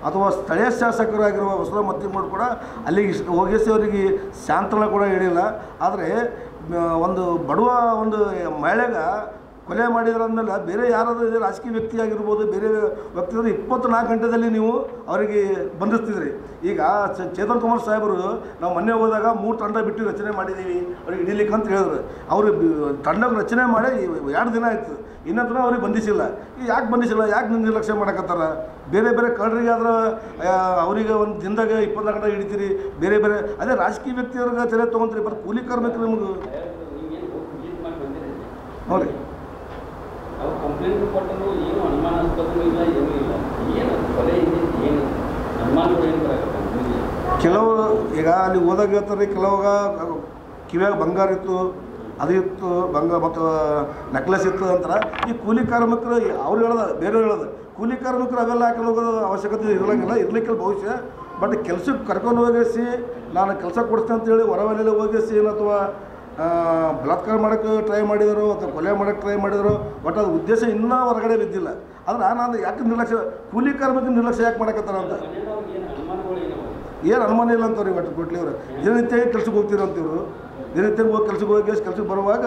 ಅಥವಾ ಸ್ಥಳೀಯ ಶಾಸಕರಾಗಿರುವ ಹೊಸದ ಮತ್ತಿಮೂರು ಕೂಡ ಅಲ್ಲಿಗೆ ಹೋಗಿಸಿ ಅವರಿಗೆ ಶಾಂತನ ಕೂಡ ಹೇಳಿಲ್ಲ. ಆದರೆ ಒಂದು ಬಡವ ಒಂದು ಮಹಿಳೆಗೆ ಕೊಲೆ ಮಾಡಿದ್ರಂದಲ್ಲ ಬೇರೆ ಯಾರಾದರೂ ಇದೆ ರಾಜಕೀಯ ವ್ಯಕ್ತಿ ಆಗಿರ್ಬೋದು, ಬೇರೆ ವ್ಯಕ್ತಿ 24 ಗಂಟೆದಲ್ಲಿ ನೀವು ಅವರಿಗೆ ಬಂಧಿಸ್ತಿದ್ರಿ. ಈಗ ಚೇತನ್ ಕುಮಾರ್ ಸಾಹೇಬರು ನಾವು ಮೊನ್ನೆ ಹೋದಾಗ 3 ತಂಡ ಬಿಟ್ಟು ರಚನೆ ಮಾಡಿದ್ದೀವಿ ಅವ್ರಿಗೆ ಹಿಡಿಲಿಕ್ಕೆ ಅಂತ ಹೇಳಿದ್ರು. ಅವರು ತಂಡ ರಚನೆ ಮಾಡಿ 2 ದಿನ ಆಯಿತು, ಇನ್ನೂ ತನಕ ಅವ್ರಿಗೆ ಬಂಧಿಸಿಲ್ಲ. ಯಾಕೆ ಬಂಧಿಸಿಲ್ಲ, ಯಾಕೆ ನಿರ್ಲಕ್ಷ್ಯ ಮಾಡಕತ್ತಾರ? ಬೇರೆ ಬೇರೆ ಕಳ್ಳರಿಗಾದ್ರೆ ಅವರಿಗೆ ಒಂದು ದಿನದಾಗ 24 ಗಂಟೆ ಹಿಡಿತೀರಿ. ಬೇರೆ ಬೇರೆ ಅದೇ ರಾಜಕೀಯ ವ್ಯಕ್ತಿಯವ್ರಿಗೆ ತಲೆ ತೊಗೊಂತೀರಿ. ಬಟ್ ಕೂಲಿ ಕಾರ್ಮಿಕರು ನಿಮ್ಗೆ ನೋಡಿ ಕೆಲವು ಈಗ ಅಲ್ಲಿ ಹೋದಾಗ ಹೇಳ್ತಾರೆ, ಕೆಲವಾಗ ಕಿವ್ಯಾಗ ಬಂಗಾರ ಇತ್ತು, ಅದು ಇತ್ತು, ಮತ್ತು ನೆಕ್ಲೆಸ್ ಇತ್ತು ಅಂತಾರೆ. ಈ ಕೂಲಿ ಕಾರ್ಮಿಕರು ಅವ್ರು ಹೇಳೋದು ಬೇರೆ ಹೇಳೋದು, ಕೂಲಿ ಕಾರ್ಮಿಕರು ಅವೆಲ್ಲ ಹಾಕೊಂಡು ಹೋಗೋದು ಅವಶ್ಯಕತೆ ಇರಲಿಲ್ಲ, ಇರಲಿಕ್ಕಿಲ್ಲ ಭವಿಷ್ಯ. ಬಟ್ ಕೆಲಸಕ್ಕೆ ಕರ್ಕೊಂಡು ಹೋಗಿಸಿ ನಾನು ಕೆಲಸ ಕೊಡಿಸ್ತೀನಿ ಅಂತೇಳಿ ಹೊರವಲೆಲ್ಲ ಹೋಗಿಸಿ ಅಥವಾ ಬಲಾತ್ಕಾರ ಮಾಡೋಕ್ಕೆ ಟ್ರೈ ಮಾಡಿದರು ಅಥವಾ ಕೊಲೆ ಮಾಡೋಕ್ಕೆ ಟ್ರೈ ಮಾಡಿದರು. ಬಟ್ ಅದು ಉದ್ದೇಶ ಇನ್ನೂ ಹೊರಗಡೆ ಬಿದ್ದಿಲ್ಲ. ಆದರೆ ನಾನು ಯಾಕೆ ನಿರ್ಲಕ್ಷ್ಯ, ಕೂಲಿ ಕಾರ್ಮಿಕ ನಿರ್ಲಕ್ಷ್ಯ ಯಾಕೆ ಮಾಡಕತ್ತಾರ ಅಂತ ಏನು ಅನುಮಾನ ಇಲ್ಲ ಅಂತವ್ರಿ. ಒಟ್ಟು ಕೊಟ್ಲಿ ಅವರು ದಿನನಿತ್ಯ ಕೆಲ್ಸಕ್ಕೆ ಹೋಗ್ತೀರ ಅಂತಿವರು, ದಿನನಿತ್ಯ ಹೋಗಿ ಕೆಲ್ಸಕ್ಕೆ ಬರುವಾಗ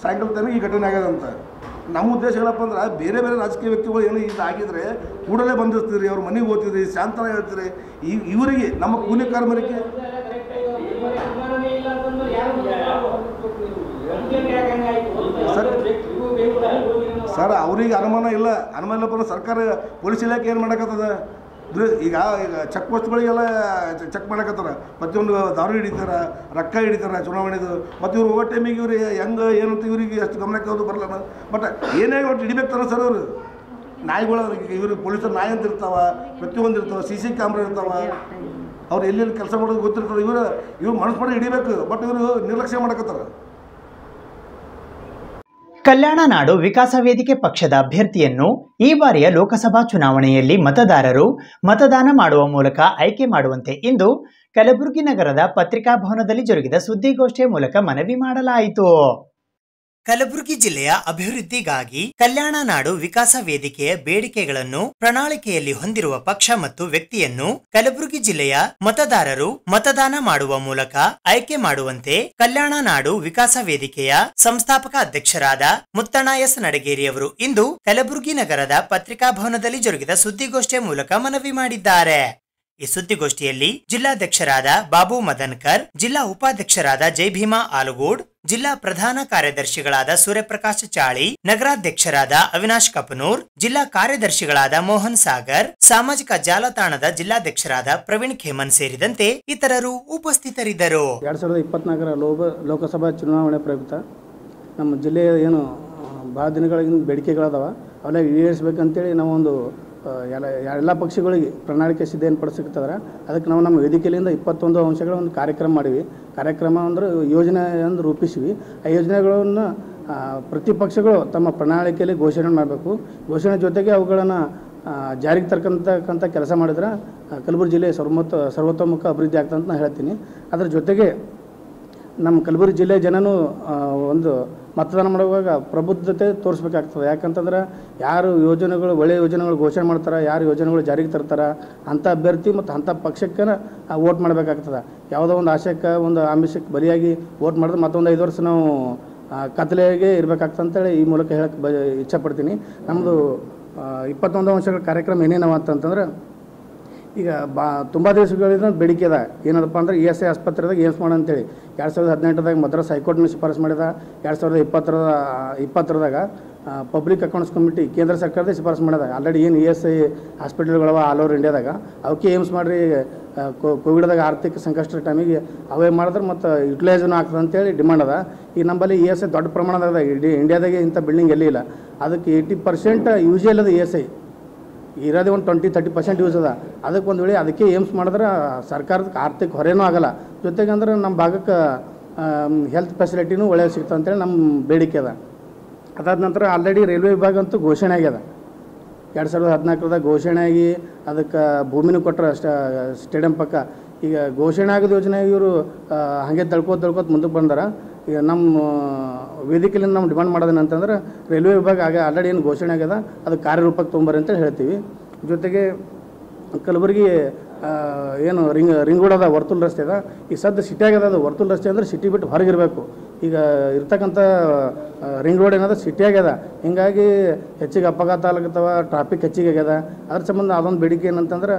ಸಾಯಂಕಾಲ ತನಕ ಈ ಘಟನೆ ಆಗ್ಯದಂತ. ನಮ್ಮ ಉದ್ದೇಶ ಏನಪ್ಪ ಅಂದ್ರೆ ಬೇರೆ ಬೇರೆ ರಾಜಕೀಯ ವ್ಯಕ್ತಿಗಳು ಏನೋ ಇದಾಗಿದ್ರೆ ಕೂಡಲೇ ಬಂದಿರ್ತೀರಿ, ಅವ್ರ ಮನೆಗೆ ಹೋಗ್ತಿದ್ರಿ, ಶಾಂತನ ಹೇಳ್ತೀರಿ. ಇವರಿಗೆ ನಮ್ಮ ಕೂಲಿ ಕಾರ್ಮಿಕರಿಗೆ ಸರ್ ಅವ್ರಿಗೆ ಅನುಮಾನ ಇಲ್ಲಪ್ಪ. ಸರ್ಕಾರ ಪೊಲೀಸ್ ಇಲಾಖೆ ಏನು ಮಾಡಕತ್ತದ? ಈಗ ಚೆಕ್ ಪೋಸ್ಟ್ಗಳಿಗೆಲ್ಲ ಚೆಕ್ ಮಾಡಕತ್ತಾರ. ಪ್ರತಿಯೊಂದು ದಾರು ಹಿಡಿತಾರ, ರೊಕ್ಕ ಹಿಡಿತಾರ ಚುನಾವಣೆದು. ಮತ್ತು ಇವ್ರು ಹೋಗೋ ಟೈಮಿಗೆ ಇವ್ರು ಹೆಂಗೆ ಏನಂತ ಇವ್ರಿಗೆ ಅಷ್ಟು ಗಮನಕ್ಕೆ ಯಾವುದು ಬರಲ್ಲ. ಬಟ್ ಏನೇ ಒಟ್ಟು ಹಿಡಿಬೇಕ್ತಾರ ಸರ್ ಅವರು. ನಾಯಿಗಳು ಇವರು ಪೊಲೀಸರು ನಾಯಿ ಅಂತ ಇರ್ತಾವ, ಪ್ರತಿಯೊಂದು ಇರ್ತಾವೆ, CC ಕ್ಯಾಮ್ರಾ ಇರ್ತಾವ. ಅವ್ರು ಎಲ್ಲೆಲ್ಲಿ ಕೆಲಸ ಮಾಡೋದು ಗೊತ್ತಿರ್ತದೆ. ಇವ್ರು ಮನಸ್ಸು ಮಾಡಿ ಹಿಡಿಬೇಕು. ಬಟ್ ಇವರು ನಿರ್ಲಕ್ಷ್ಯ ಮಾಡಕತ್ತಾರ. ಕಲ್ಯಾಣ ನಾಡು ವಿಕಾಸ ವೇದಿಕೆ ಪಕ್ಷದ ಅಭ್ಯರ್ಥಿಯನ್ನು ಈ ಬಾರಿಯ ಲೋಕಸಭಾ ಚುನಾವಣೆಯಲ್ಲಿ ಮತದಾರರು ಮತದಾನ ಮಾಡುವ ಮೂಲಕ ಆಯ್ಕೆ ಮಾಡುವಂತೆ ಇಂದು ಕಲಬುರಗಿ ನಗರದ ಪತ್ರಿಕಾ ಭವನದಲ್ಲಿ ಜರುಗಿದ ಸುದ್ದಿಗೋಷ್ಠಿಯ ಮೂಲಕ ಮನವಿ ಮಾಡಲಾಯಿತು. ಕಲಬುರಗಿ ಜಿಲ್ಲೆಯ ಅಭಿವೃದ್ಧಿಗಾಗಿ ಕಲ್ಯಾಣ ನಾಡು ವಿಕಾಸ ವೇದಿಕೆಯ ಬೇಡಿಕೆಗಳನ್ನು ಪ್ರಣಾಳಿಕೆಯಲ್ಲಿ ಹೊಂದಿರುವ ಪಕ್ಷ ಮತ್ತು ವ್ಯಕ್ತಿಯನ್ನು ಕಲಬುರಗಿ ಜಿಲ್ಲೆಯ ಮತದಾರರು ಮತದಾನ ಮಾಡುವ ಮೂಲಕ ಆಯ್ಕೆ ಮಾಡುವಂತೆ ಕಲ್ಯಾಣ ನಾಡು ವಿಕಾಸ ವೇದಿಕೆಯ ಸಂಸ್ಥಾಪಕ ಅಧ್ಯಕ್ಷರಾದ ಮುತ್ತಣ್ಣ ಎಸ್ ನಡಗೇರಿಯವರು ಇಂದು ಕಲಬುರಗಿ ನಗರದ ಪತ್ರಿಕಾ ಭವನದಲ್ಲಿ ಜರುಗಿದ ಸುದ್ದಿಗೋಷ್ಠಿಯ ಮೂಲಕ ಮನವಿ ಮಾಡಿದ್ದಾರೆ. ಈ ಸುದ್ದಿಗೋಷ್ಠಿಯಲ್ಲಿ ಜಿಲ್ಲಾಧ್ಯಕ್ಷರಾದ ಬಾಬು ಮದನ್ಕರ್, ಜಿಲ್ಲಾ ಉಪಾಧ್ಯಕ್ಷರಾದ ಜೈಭೀಮಾ ಆಲಗೂಡ್, ಜಿಲ್ಲಾ ಪ್ರಧಾನ ಕಾರ್ಯದರ್ಶಿಗಳಾದ ಸೂರ್ಯಪ್ರಕಾಶ್ ಚಾಳಿ, ನಗರಾಧ್ಯಕ್ಷರಾದ ಅವಿನಾಶ್ ಕಪನೂರ್, ಜಿಲ್ಲಾ ಕಾರ್ಯದರ್ಶಿಗಳಾದ ಮೋಹನ್ ಸಾಗರ್, ಸಾಮಾಜಿಕ ಜಾಲತಾಣದ ಜಿಲ್ಲಾಧ್ಯಕ್ಷರಾದ ಪ್ರವೀಣ್ ಖೇಮನ್ ಸೇರಿದಂತೆ ಇತರರು ಉಪಸ್ಥಿತರಿದ್ದರು. 2024 ಲೋಕಸಭಾ ಚುನಾವಣೆ ಪ್ರಯುಕ್ತ ನಮ್ಮ ಜಿಲ್ಲೆಯ ಏನು ಭಾಳ ದಿನಗಳಿಂದ ಬೇಡಿಕೆಗಳದಾವ ಅವೆಲ್ಲ ಈಡೇರಿಸಬೇಕಂತೇಳಿ ನಾವೊಂದು ಎಲ್ಲ ಪಕ್ಷಗಳಿಗೆ ಪ್ರಣಾಳಿಕೆ ಸಿದ್ಧಪಡಿಸಿರ್ತಾರೆ. ಅದಕ್ಕೆ ನಾವು ನಮ್ಮ ವೇದಿಕೆಯಿಂದ 21 ಅಂಶಗಳ ಒಂದು ಕಾರ್ಯಕ್ರಮ ಮಾಡಿವಿ. ಕಾರ್ಯಕ್ರಮ ಅಂದ್ರೆ ಯೋಜನೆ ಅಂದ್ರೆ ರೂಪಿಸಿವಿ. ಆ ಯೋಜನೆಗಳನ್ನು ಪ್ರತಿ ಪಕ್ಷಗಳು ತಮ್ಮ ಪ್ರಣಾಳಿಕೆಯಲ್ಲಿ ಘೋಷಣೆ ಮಾಡಬೇಕು. ಘೋಷಣೆ ಜೊತೆಗೆ ಅವುಗಳನ್ನು ಜಾರಿಗೆ ತರ್ತಕ್ಕಂಥ ಕೆಲಸ ಮಾಡಿದ್ರೆ ಕಲಬುರಗಿ ಜಿಲ್ಲೆ ಸರ್ವತೋಮುಖ ಅಭಿವೃದ್ಧಿ ಆಗ್ತದೆ ಅಂತ ನಾನು ಹೇಳ್ತೀನಿ. ಅದರ ಜೊತೆಗೆ ನಮ್ಮ ಕಲಬುರಗಿ ಜಿಲ್ಲೆ ಜನನೂ ಒಂದು ಮತದಾನ ಮಾಡುವಾಗ ಪ್ರಬುದ್ಧತೆ ತೋರಿಸ್ಬೇಕಾಗ್ತದೆ. ಯಾಕಂತಂದ್ರೆ ಯಾರು ಯೋಜನೆಗಳು ಒಳ್ಳೆಯ ಯೋಜನೆಗಳು ಘೋಷಣೆ ಮಾಡ್ತಾರೆ, ಯಾರು ಯೋಜನೆಗಳು ಜಾರಿಗೆ ತರ್ತಾರೆ ಅಂಥ ಅಭ್ಯರ್ಥಿ ಮತ್ತು ಅಂಥ ಪಕ್ಷಕ್ಕೆ ವೋಟ್ ಮಾಡಬೇಕಾಗ್ತದೆ. ಯಾವುದೋ ಒಂದು ಆಶಯಕ್ಕೆ ಒಂದು ಆಮಿಷಕ್ಕೆ ಬಲಿಯಾಗಿ ವೋಟ್ ಮಾಡಿದ್ರೆ ಮತ್ತೊಂದು 5 ವರ್ಷ ನಾವು ಕತ್ತಲೆಗೆ ಇರಬೇಕಾಗ್ತಂತೇಳಿ ಈ ಮೂಲಕ ಹೇಳಕ್ಕೆ ಇಚ್ಛಪಡ್ತೀನಿ. ನಮ್ಮದು 21 ವರ್ಷಗಳ ಕಾರ್ಯಕ್ರಮ ಏನೇನವ ಅಂತಂತಂದ್ರೆ, ಈಗ ತುಂಬ ದಿವಸಗಳಿಂದ ಬೇಡಿಕೆ ಅದ. ಏನದಪ್ಪ ಅಂದ್ರೆ ESI ಆಸ್ಪತ್ರೆದಾಗ ಏಮ್ಸ್ ಮಾಡ ಅಂತೇಳಿ 2018ದಾಗ ಮದ್ರಾಸ್ ಹೈಕೋರ್ಟ್ನ ಶಿಫಾರಸು ಮಾಡಿದ. 2020ದಾಗ ಪಬ್ಲಿಕ್ ಅಕೌಂಟ್ಸ್ ಕಮಿಟಿ ಕೇಂದ್ರ ಸರ್ಕಾರದ ಶಿಫಾರಸು ಮಾಡಿದ. ಆಲ್ರೆಡಿ ಏನು ESI ಹಾಸ್ಪಿಟಲ್ಗಳವ ಆಲ್ ಓವರ್ ಇಂಡಿಯಾದಾಗ ಅವಕ್ಕೆ ಏಮ್ಸ್ ಮಾಡಿರಿ. ಕೋವಿಡ್ದಾಗ ಆರ್ಥಿಕ ಸಂಕಷ್ಟದ ಟೈಮಿಗೆ ಅವೇ ಮಾಡಿದ್ರೆ ಮತ್ತು ಯುಟಿಲೈಸನು ಆಗ್ತದೆ ಅಂತೇಳಿ ಡಿಮಾಂಡ್ ಅದ. ಈ ನಮ್ಮಲ್ಲಿ ESI ದೊಡ್ಡ ಪ್ರಮಾಣದಾಗ ಇಡೀ ಇಂಡಿಯಾದಾಗೆ ಇಂಥ ಬಿಲ್ಡಿಂಗ್ ಎಲ್ಲಿ ಇಲ್ಲ. ಅದಕ್ಕೆ 80% ಯೂಸ್ ಇಲ್ಲದ ESI ಇರೋದೇ ಒಂದು 20-30% ಯೂಸ್ ಅದ. ಅದಕ್ಕೆ ಒಂದು ವೇಳೆ ಅದಕ್ಕೆ ಏಮ್ಸ್ ಮಾಡಿದ್ರೆ ಸರ್ಕಾರಕ್ಕೆ ಆರ್ಥಿಕ ಹೊರೇನೂ ಆಗಲ್ಲ. ಜೊತೆಗೆ ಅಂದ್ರೆ ನಮ್ಮ ಭಾಗಕ್ಕೆ ಹೆಲ್ತ್ ಫೆಸಿಲಿಟಿನೂ ಒಳ್ಳೆಯ ಸಿಗ್ತದೆ ಅಂತೇಳಿ ನಮ್ಮ ಬೇಡಿಕೆ ಅದ. ಅದಾದ ನಂತರ ಆಲ್ರೆಡಿ ರೈಲ್ವೆ ವಿಭಾಗ ಅಂತೂ ಘೋಷಣೆ ಆಗ್ಯದ. 2014ದಾಗ ಘೋಷಣೆ ಆಗಿ ಅದಕ್ಕೆ ಭೂಮಿನೂ ಕೊಟ್ಟರೆ ಸ್ಟೇಡಿಯಂ ಪಕ್ಕ. ಈಗ ಘೋಷಣೆ ಆಗೋದು ಯೋಜನೆ ಇವರು ಹಾಗೆ ತಳ್ಕೋತ ಮುಂದಕ್ಕೆ ಬಂದಾರ. ಈಗ ನಮ್ಮ ವೇದಿಕೆಯಲ್ಲಿ ನಾವು ಡಿಮಾಂಡ್ ಮಾಡೋದೇನಂತಂದ್ರೆ ರೈಲ್ವೆ ವಿಭಾಗ ಆಲ್ರೆಡಿ ಏನು ಘೋಷಣೆ ಆಗ್ಯದ ಅದು ಕಾರ್ಯರೂಪಕ್ಕೆ ತೊಗೊಂಬರ್ರಿ ಅಂತೇಳಿ ಹೇಳ್ತೀವಿ. ಜೊತೆಗೆ ಕಲಬುರಗಿ ಏನು ರಿಂಗ್ ರೋಡ್ ಅದ, ವರ್ತುಲ್ ರಸ್ತೆ ಅದ. ಈ ಸದ್ಯ ಸಿಟಿ ಆಗ್ಯದ. ಅದು ವರ್ತುಲ್ ರಸ್ತೆ ಅಂದರೆ ಸಿಟಿ ಬಿಟ್ಟು ಹೊರಗಿರಬೇಕು. ಈಗ ಇರ್ತಕ್ಕಂಥ ರಿಂಗ್ ರೋಡ್ ಏನದ ಸಿಟಿ ಆಗ್ಯದ. ಹೀಗಾಗಿ ಹೆಚ್ಚಿಗೆ ಅಪಘಾತ ಆಗ್ಲತ್ತವ, ಟ್ರಾಫಿಕ್ ಹೆಚ್ಚಿಗೆ ಆಗ್ಯದ. ಅದ್ರ ಸಂಬಂಧ ಅದೊಂದು ಬೇಡಿಕೆ ಏನಂತಂದ್ರೆ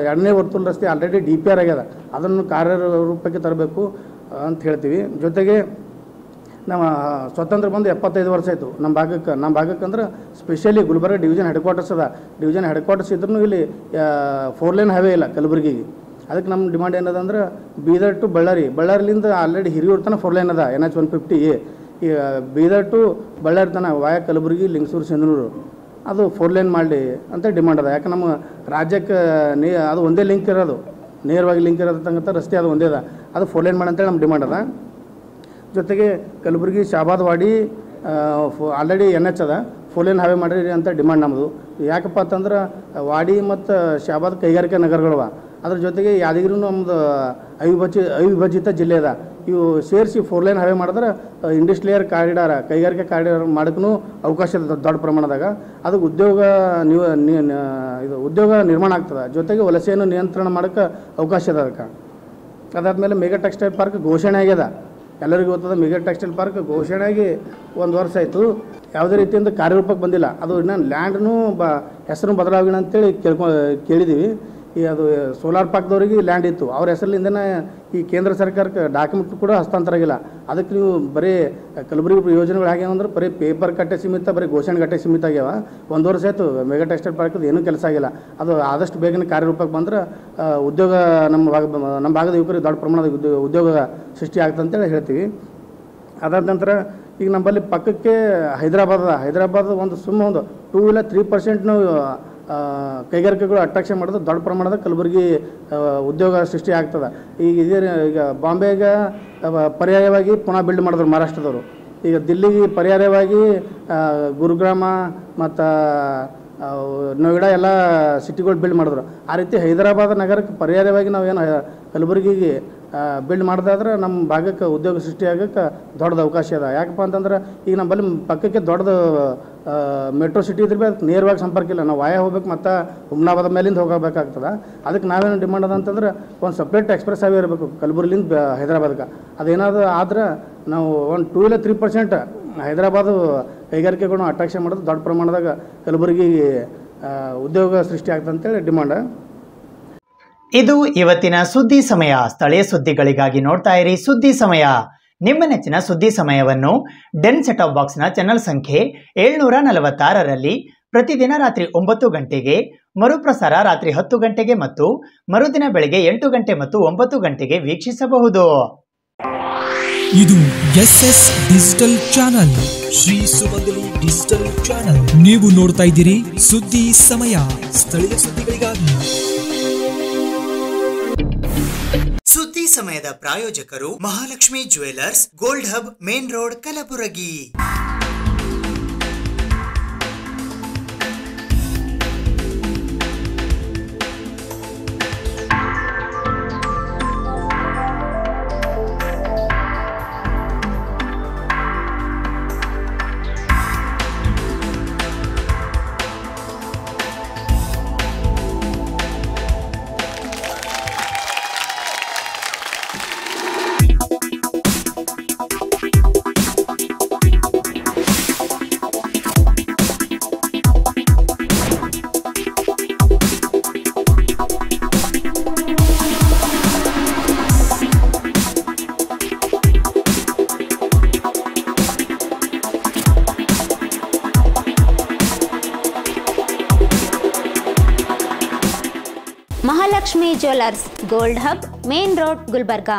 ಎರಡನೇ ವರ್ತುಲ್ ರಸ್ತೆ ಆಲ್ರೆಡಿ DPR ಆಗ್ಯದ, ಅದನ್ನು ಕಾರ್ಯರೂಪಕ್ಕೆ ತರಬೇಕು ಅಂತ ಹೇಳ್ತೀವಿ. ಜೊತೆಗೆ ನಮ್ಮ ಸ್ವತಂತ್ರ ಬಂದು 75 ವರ್ಷ ಆಯಿತು. ನಮ್ಮ ಭಾಗಕ್ಕೆ ಅಂದ್ರೆ specially Gulbarga division headquarters ಅದ. ಡಿವಿಷನ್ ಹೆಡ್ ಕ್ವಾರ್ಟರ್ಸ್ ಇದ್ರೂ ಇಲ್ಲಿ 4 ಲೇನ್ ಹೈವೇ ಇಲ್ಲ ಕಲಬುರಗಿಗೆ. ಅದಕ್ಕೆ ನಮ್ಮ ಡಿಮಾಂಡ್ ಏನದಂದ್ರೆ ಬೀದರ್ ಟು ಬಳ್ಳಾರಿಲಿಂದ ಆಲ್ರೆಡಿ ಹಿರಿಯೂರು ತನಕ 4 ಲೇನ್ ಅದ NH 150. ಈ ಬೀದರ್ ಟು ಬಳ್ಳಾರಿ ತನಕ ವಾಯ ಕಲಬುರಗಿ, ಲಿಂಗಸೂರು, ಸಿಂಧನೂರು ಅದು 4 ಲೇನ್ ಮಾಡಲಿ ಅಂತ ಡಿಮಾಂಡ್ ಅದ. ಯಾಕೆ ನಮ್ಮ ರಾಜ್ಯಕ್ಕೆ ಅದು ಒಂದೇ ಲಿಂಕ್ ಇರೋದು, ನೇರವಾಗಿ ಲಿಂಕ್ ಇರೋದಂತ ರಸ್ತೆ ಅದು ಒಂದೇ ಅದ. ಅದು 4 ಲೇನ್ ಮಾಡಿ ಅಂತೇಳಿ ನಮ್ಮ ಡಿಮಾಂಡ್ ಅದ. ಜೊತೆಗೆ ಕಲಬುರಗಿ ಶಾಬಾದ್ ವಾಡಿ ಆಲ್ರೆಡಿ NH ಅದ, 4 ಲೇನ್ ಹೈವೇ ಮಾಡಿರಿ ಅಂತ ಡಿಮಾಂಡ್ ನಮ್ಮದು. ಯಾಕಪ್ಪ ಅಂತಂದ್ರೆ ವಾಡಿ ಮತ್ತು ಶಾಬಾದ್ ಕೈಗಾರಿಕಾ ನಗರಗಳವ. ಅದ್ರ ಜೊತೆಗೆ ಯಾದಗಿರಿನೂ ನಮ್ಮದು ಅವಿಭಜಿತ ಜಿಲ್ಲೆ ಅದ. ಇವು ಸೇರಿಸಿ 4 ಲೇನ್ ಹೈವೇ ಮಾಡಿದ್ರೆ ಇಂಡಸ್ಟ್ರಿಯಲ್ ಕಾರಿಡಾರ್, ಕೈಗಾರಿಕಾ ಕಾರಿಡಾರ್ ಮಾಡೋಕ್ಕೂ ಅವಕಾಶ ಇದೆ ದೊಡ್ಡ ಪ್ರಮಾಣದಾಗ. ಅದಕ್ಕೆ ಉದ್ಯೋಗ ನಿರ್ಮಾಣ ಆಗ್ತದೆ. ಜೊತೆಗೆ ವಲಸೆಯನ್ನು ನಿಯಂತ್ರಣ ಮಾಡೋಕ್ಕೆ ಅವಕಾಶ ಇದೆ ಅದಕ್ಕೆ. ಅದಾದಮೇಲೆ ಮೆಗಾ ಟೆಕ್ಸ್ಟೈಲ್ ಪಾರ್ಕ್ ಘೋಷಣೆ ಆಗ್ಯದ. ಎಲ್ಲರಿಗೂ ಗೊತ್ತದ ಮೆಗಾ ಟೆಕ್ಸ್ಟೈಲ್ ಪಾರ್ಕ್ ಘೋಷಣೆ ಆಗಿ 1 ವರ್ಷ ಆಯಿತು. ಯಾವುದೇ ರೀತಿಯಿಂದ ಕಾರ್ಯರೂಪಕ್ಕೆ ಬಂದಿಲ್ಲ. ಅದು ಇನ್ನೂ ಲ್ಯಾಂಡ್ನೂ ಹೆಸರು ಬದಲಾವಣೆ ಅಂತೇಳಿ ಕೇಳಿದ್ದೀವಿ. ಈ ಅದು ಸೋಲಾರ್ ಪಾರ್ಕ್ದವ್ರಿಗೆ ಲ್ಯಾಂಡ್ ಇತ್ತು, ಅವ್ರ ಹೆಸರಿನಿಂದನೇ ಈ ಕೇಂದ್ರ ಸರ್ಕಾರಕ್ಕೆ ಡಾಕ್ಯುಮೆಂಟ್ ಕೂಡ ಹಸ್ತಾಂತರ ಆಗಿಲ್ಲ. ಅದಕ್ಕೆ ನೀವು ಬರೀ ಕಲಬುರಗಿ ಯೋಜನೆಗಳು ಆಗ್ಯಾವಂದ್ರೆ ಬರೀ ಪೇಪರ್ ಕಟ್ಟೆ ಸೀಮಿತ, ಬರೀ ಘೋಷಣೆ ಕಟ್ಟೆ ಸೀಮಿತ ಆಗ್ಯಾವ. 1 ವರ್ಷ ಆಯಿತು ಮೆಗಾ ಟೆಕ್ಸ್ಟೈಲ್ ಪಾರ್ಕ್ದು ಏನೂ ಕೆಲಸ ಆಗಿಲ್ಲ. ಅದು ಆದಷ್ಟು ಬೇಗನೆ ಕಾರ್ಯರೂಪಕ್ಕೆ ಬಂದ್ರೆ ಉದ್ಯೋಗ ನಮ್ಮ ಭಾಗದ ಯುವಕರಿಗೆ ದೊಡ್ಡ ಪ್ರಮಾಣದ ಉದ್ಯೋಗ ಸೃಷ್ಟಿ ಆಗ್ತದೆ ಅಂತೇಳಿ ಹೇಳ್ತೀವಿ. ಅದಾದ ನಂತರ ಈಗ ನಮ್ಮಲ್ಲಿ ಪಕ್ಕಕ್ಕೆ ಹೈದರಾಬಾದ್ ಒಂದು 2 ಇಲ್ಲ 3% ಕೈಗಾರಿಕೆಗಳು ಅಟ್ರಾಕ್ಷನ್ ಮಾಡೋದು ದೊಡ್ಡ ಪ್ರಮಾಣದ ಕಲಬುರಗಿ ಉದ್ಯೋಗ ಸೃಷ್ಟಿ ಆಗ್ತದೆ. ಈಗ ಬಾಂಬೆಗೆ ಪರ್ಯಾಯವಾಗಿ ಪುನಃ ಬಿಲ್ಡ್ ಮಾಡಿದ್ರು ಮಹಾರಾಷ್ಟ್ರದವರು. ಈಗ ದಿಲ್ಲಿಗೆ ಪರ್ಯಾಯವಾಗಿ ಗುರುಗ್ರಾಮ ಮತ್ತು ನೋಯ್ಡಾ ಎಲ್ಲ ಸಿಟಿಗಳು ಬಿಲ್ಡ್ ಮಾಡಿದ್ರು. ಆ ರೀತಿ ಹೈದರಾಬಾದ್ ನಗರಕ್ಕೆ ಪರ್ಯಾಯವಾಗಿ ನಾವೇನು ಕಲಬುರಗಿಗೆ ಬಿಲ್ಡ್ ಮಾಡಿದಾದ್ರೆ ನಮ್ಮ ಭಾಗಕ್ಕೆ ಉದ್ಯೋಗ ಸೃಷ್ಟಿ ಆಗೋಕ್ಕೆ ದೊಡ್ಡದು ಅವಕಾಶ ಇದೆ. ಯಾಕಪ್ಪ ಅಂತಂದ್ರೆ ಈಗ ನಮ್ಮಲ್ಲಿ ಪಕ್ಕಕ್ಕೆ ದೊಡ್ಡದು ಮೆಟ್ರೋ ಸಿಟಿ ಇದ್ರೆ ಅದಕ್ಕೆ ನೇರವಾಗಿ ಸಂಪರ್ಕ ಇಲ್ಲ. ನಾವು ವಾಯ ಹೋಗ್ಬೇಕು ಮತ್ತು ಹುಮ್ನಾಬಾದ್ ಮೇಲಿಂದ ಹೋಗಬೇಕಾಗ್ತದೆ. ಅದಕ್ಕೆ ನಾವೇನು ಡಿಮಾಂಡ್ ಅದ ಅಂತಂದ್ರೆ ಒಂದು ಸಪ್ರೇಟ್ ಎಕ್ಸ್ಪ್ರೆಸ್ ಹೈವೇ ಇರಬೇಕು ಕಲಬುರಗಿಲಿಂದ ಹೈದರಾಬಾದ್ಗೆ. ಅದೇನಾದರೂ ಆದ್ರೆ ನಾವು ಒಂದು 2 ಇಲ್ಲ 3% ಹೈದರಾಬಾದು ಕೈಗಾರಿಕೆಗಳನ್ನು ಅಟ್ರಾಕ್ಷನ್ ಮಾಡೋದು ದೊಡ್ಡ ಪ್ರಮಾಣದಾಗ ಕಲಬುರಗಿ ಉದ್ಯೋಗ ಸೃಷ್ಟಿ ಆಗ್ತದೆ ಅಂತೇಳಿ ಡಿಮಾಂಡ್. ಇದು ಇವತ್ತಿನ ಸುದ್ದಿ ಸಮಯ. ಸ್ಥಳೀಯ ಸುದ್ದಿಗಳಿಗಾಗಿ ನೋಡ್ತಾ ಇರಿ ಸುದ್ದಿ ಸಮಯ. ನಿಮ್ಮ ನೆಚ್ಚಿನ ಸುದ್ದಿ ಸಮಯವನ್ನು ಡೆನ್ ಸೆಟ್ ಆಫ್ ಬಾಕ್ಸ್ನ ಚಾನೆಲ್ ಸಂಖ್ಯೆ 746ರಲ್ಲಿ ಪ್ರತಿದಿನ ರಾತ್ರಿ 9 ಗಂಟೆಗೆ, ಮರುಪ್ರಸಾರ ರಾತ್ರಿ 10 ಗಂಟೆಗೆ ಮತ್ತು ಮರುದಿನ ಬೆಳಗ್ಗೆ 8 ಗಂಟೆ ಮತ್ತು 9 ಗಂಟೆಗೆ ವೀಕ್ಷಿಸಬಹುದು. ಇದು SS ಡಿಜಿಟಲ್ ಚಾನಲ್, ಶ್ರೀ ಸುಮಂಗಲಿ ಡಿಜಿಟಲ್ ಚಾನಲ್. ನೀವು ನೋಡ್ತಾ ಇದ್ದೀರಿ ಸುದ್ದಿ ಸಮಯ, ಸ್ಥಳೀಯ ಸುದ್ದಿಗಳಿಗಾಗಿ. ಸುದ್ದಿ ಸಮಯದ ಪ್ರಾಯೋಜಕರು Mahalakshmi jewellers, gold hub, main road, Kalaburagi. Mahalakshmi jewellers gold hub main road Gulbarga.